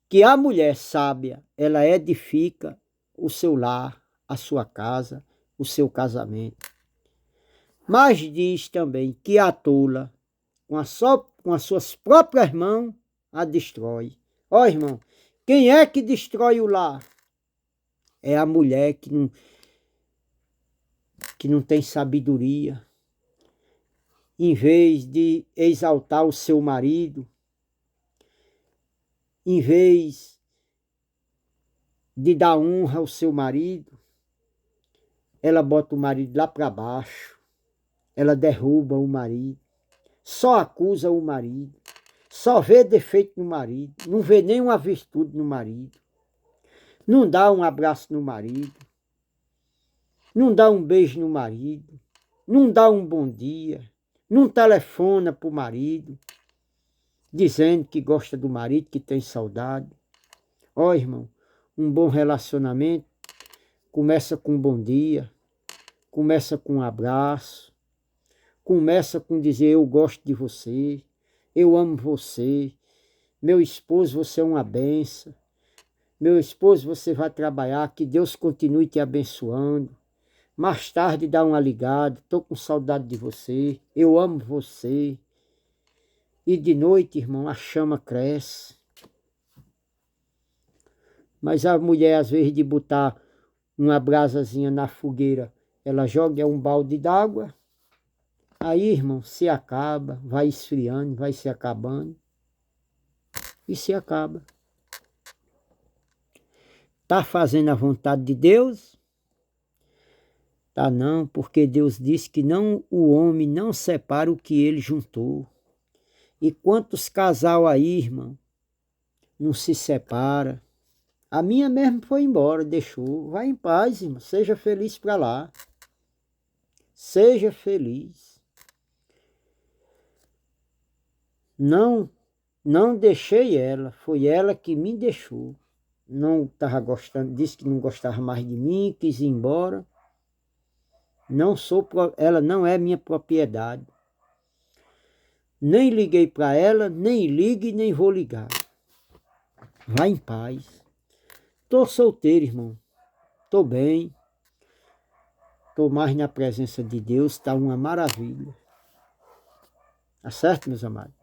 que a mulher sábia, ela edifica o seu lar, a sua casa, o seu casamento. Mas diz também que a tola, com as suas próprias mãos, a destrói. Ó, irmão, quem é que destrói o lar? É a mulher que não tem sabedoria. Em vez de exaltar o seu marido, em vez de dar honra ao seu marido, ela bota o marido lá para baixo. Ela derruba o marido. Só acusa o marido. Só vê defeito no marido. Não vê nenhuma virtude no marido. Não dá um abraço no marido. Não dá um beijo no marido. Não dá um bom dia. Não telefona para o marido, dizendo que gosta do marido, que tem saudade. Ó, irmão, um bom relacionamento começa com um bom dia, começa com um abraço, começa com dizer: eu gosto de você, eu amo você, meu esposo, você é uma benção, meu esposo, você vai trabalhar, que Deus continue te abençoando. Mais tarde dá uma ligada, estou com saudade de você, eu amo você. E de noite, irmão, a chama cresce. Mas a mulher, às vezes, de botar uma brasazinha na fogueira, ela joga um balde d'água. Aí, irmão, se acaba, vai esfriando, vai se acabando. E se acaba. Está fazendo a vontade de Deus? Tá não, porque Deus disse que não, o homem não separa o que ele juntou. E quantos casal aí, irmão, não se separa? A minha mesmo foi embora, deixou. Vai em paz, irmão. Seja feliz para lá. Seja feliz. Não deixei ela. Foi ela que me deixou. Não estava gostando, disse que não gostava mais de mim, quis ir embora. Ela não é minha propriedade. Nem liguei para ela, nem ligue, nem vou ligar. Vai em paz. Tô solteiro, irmão. Tô bem. Tô mais na presença de Deus, tá uma maravilha. Tá certo, meus amados?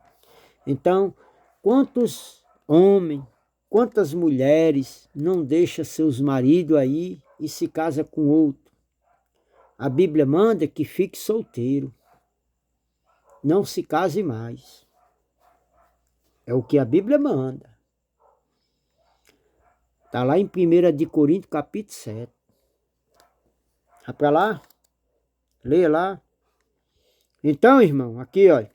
Então, quantos homens, quantas mulheres não deixam seus maridos aí e se casa com outro? A Bíblia manda que fique solteiro. Não se case mais. É o que a Bíblia manda. Está lá em 1 de Coríntios, capítulo 7. Vai para lá? Leia lá. Então, irmão, aqui, olha.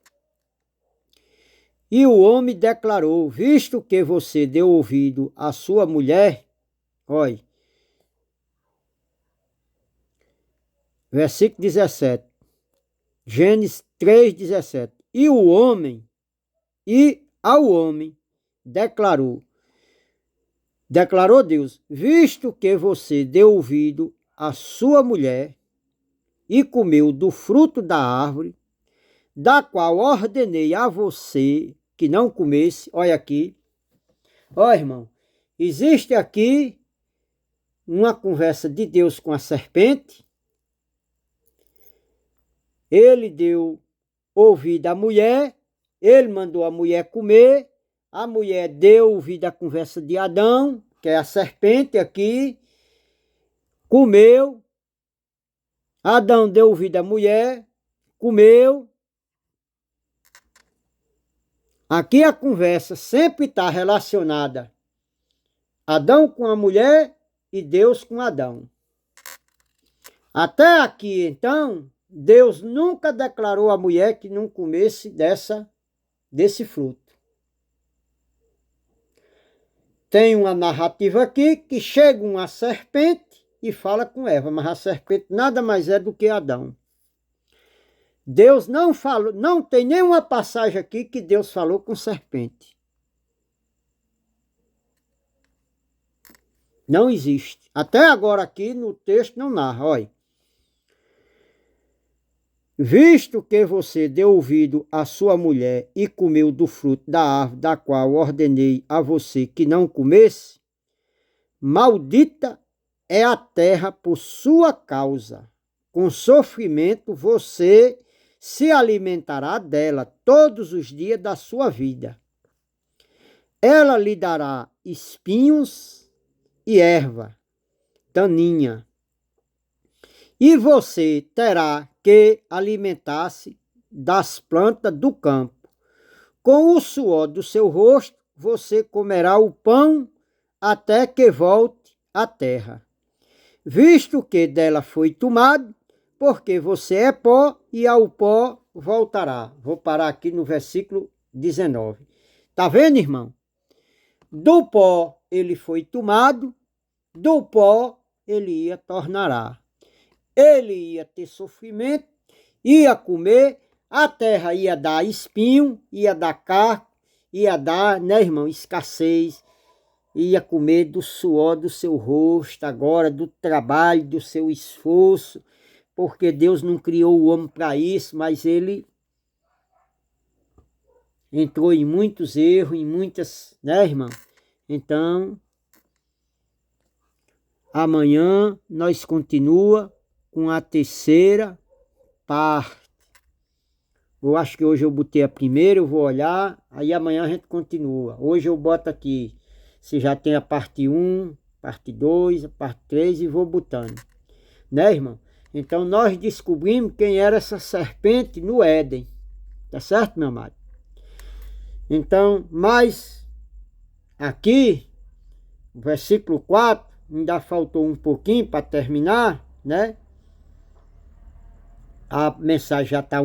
E o homem declarou, visto que você deu ouvido à sua mulher, olha, versículo 17, Gênesis 3:17. E ao homem declarou Deus, visto que você deu ouvido à sua mulher e comeu do fruto da árvore, da qual ordenei a você que não comesse, olha aqui, olha irmão, existe aqui uma conversa de Deus com a serpente, ele deu ouvido à mulher, ele mandou a mulher comer, a mulher deu ouvido à conversa de Adão, que é a serpente aqui, comeu, Adão deu ouvido à mulher, comeu. Aqui a conversa sempre está relacionada Adão com a mulher e Deus com Adão. Até aqui, então, Deus nunca declarou à mulher que não comesse desse fruto. Tem uma narrativa aqui que chega uma serpente e fala com Eva, mas a serpente nada mais é do que Adão. Deus não falou, não tem nenhuma passagem aqui que Deus falou com serpente. Não existe. Até agora aqui no texto não narra, olha. Visto que você deu ouvido à sua mulher e comeu do fruto da árvore da qual ordenei a você que não comesse, maldita é a terra por sua causa. Com sofrimento você se alimentará dela todos os dias da sua vida. Ela lhe dará espinhos e erva daninha. E você terá que alimentar-se das plantas do campo. Com o suor do seu rosto, você comerá o pão até que volte à terra. Visto que dela foi tomado, porque você é pó e ao pó voltará. Vou parar aqui no versículo 19. Tá vendo, irmão? Do pó ele foi tomado, do pó ele ia tornará. Ele ia ter sofrimento, ia comer, a terra ia dar espinho, ia dar carne, ia dar, né, irmão, escassez, ia comer do suor do seu rosto, agora do trabalho, do seu esforço, porque Deus não criou o homem para isso, mas ele entrou em muitos erros, em muitas, né, irmão? Então, amanhã nós continua com a terceira parte. Eu acho que hoje eu botei a primeira, eu vou olhar, aí amanhã a gente continua. Hoje eu boto aqui, se já tem a parte 1, parte 2, a parte 3 e vou botando. Né, irmão? Então nós descobrimos quem era essa serpente no Éden. Tá certo, meu amado? Então, mas aqui, versículo 4, ainda faltou um pouquinho para terminar, né? A mensagem já está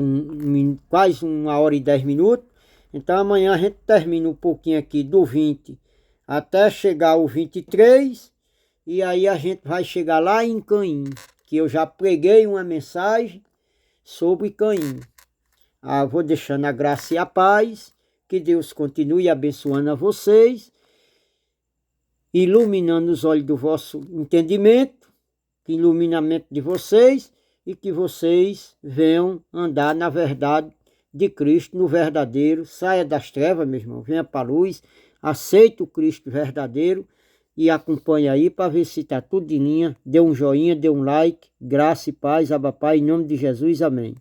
quase 1h10. Então amanhã a gente termina um pouquinho aqui do 20 até chegar ao 23. E aí a gente vai chegar lá em Caim, que eu já preguei uma mensagem sobre Caim. Vou deixando a graça e a paz. Que Deus continue abençoando a vocês, iluminando os olhos do vosso entendimento, que iluminamento de vocês, e que vocês venham andar na verdade de Cristo, no verdadeiro. Saia das trevas, meu irmão, venha para a luz, aceite o Cristo verdadeiro e acompanhe aí para ver se está tudo em linha. Dê um joinha, dê um like, graça e paz, Abba Pai, em nome de Jesus, amém.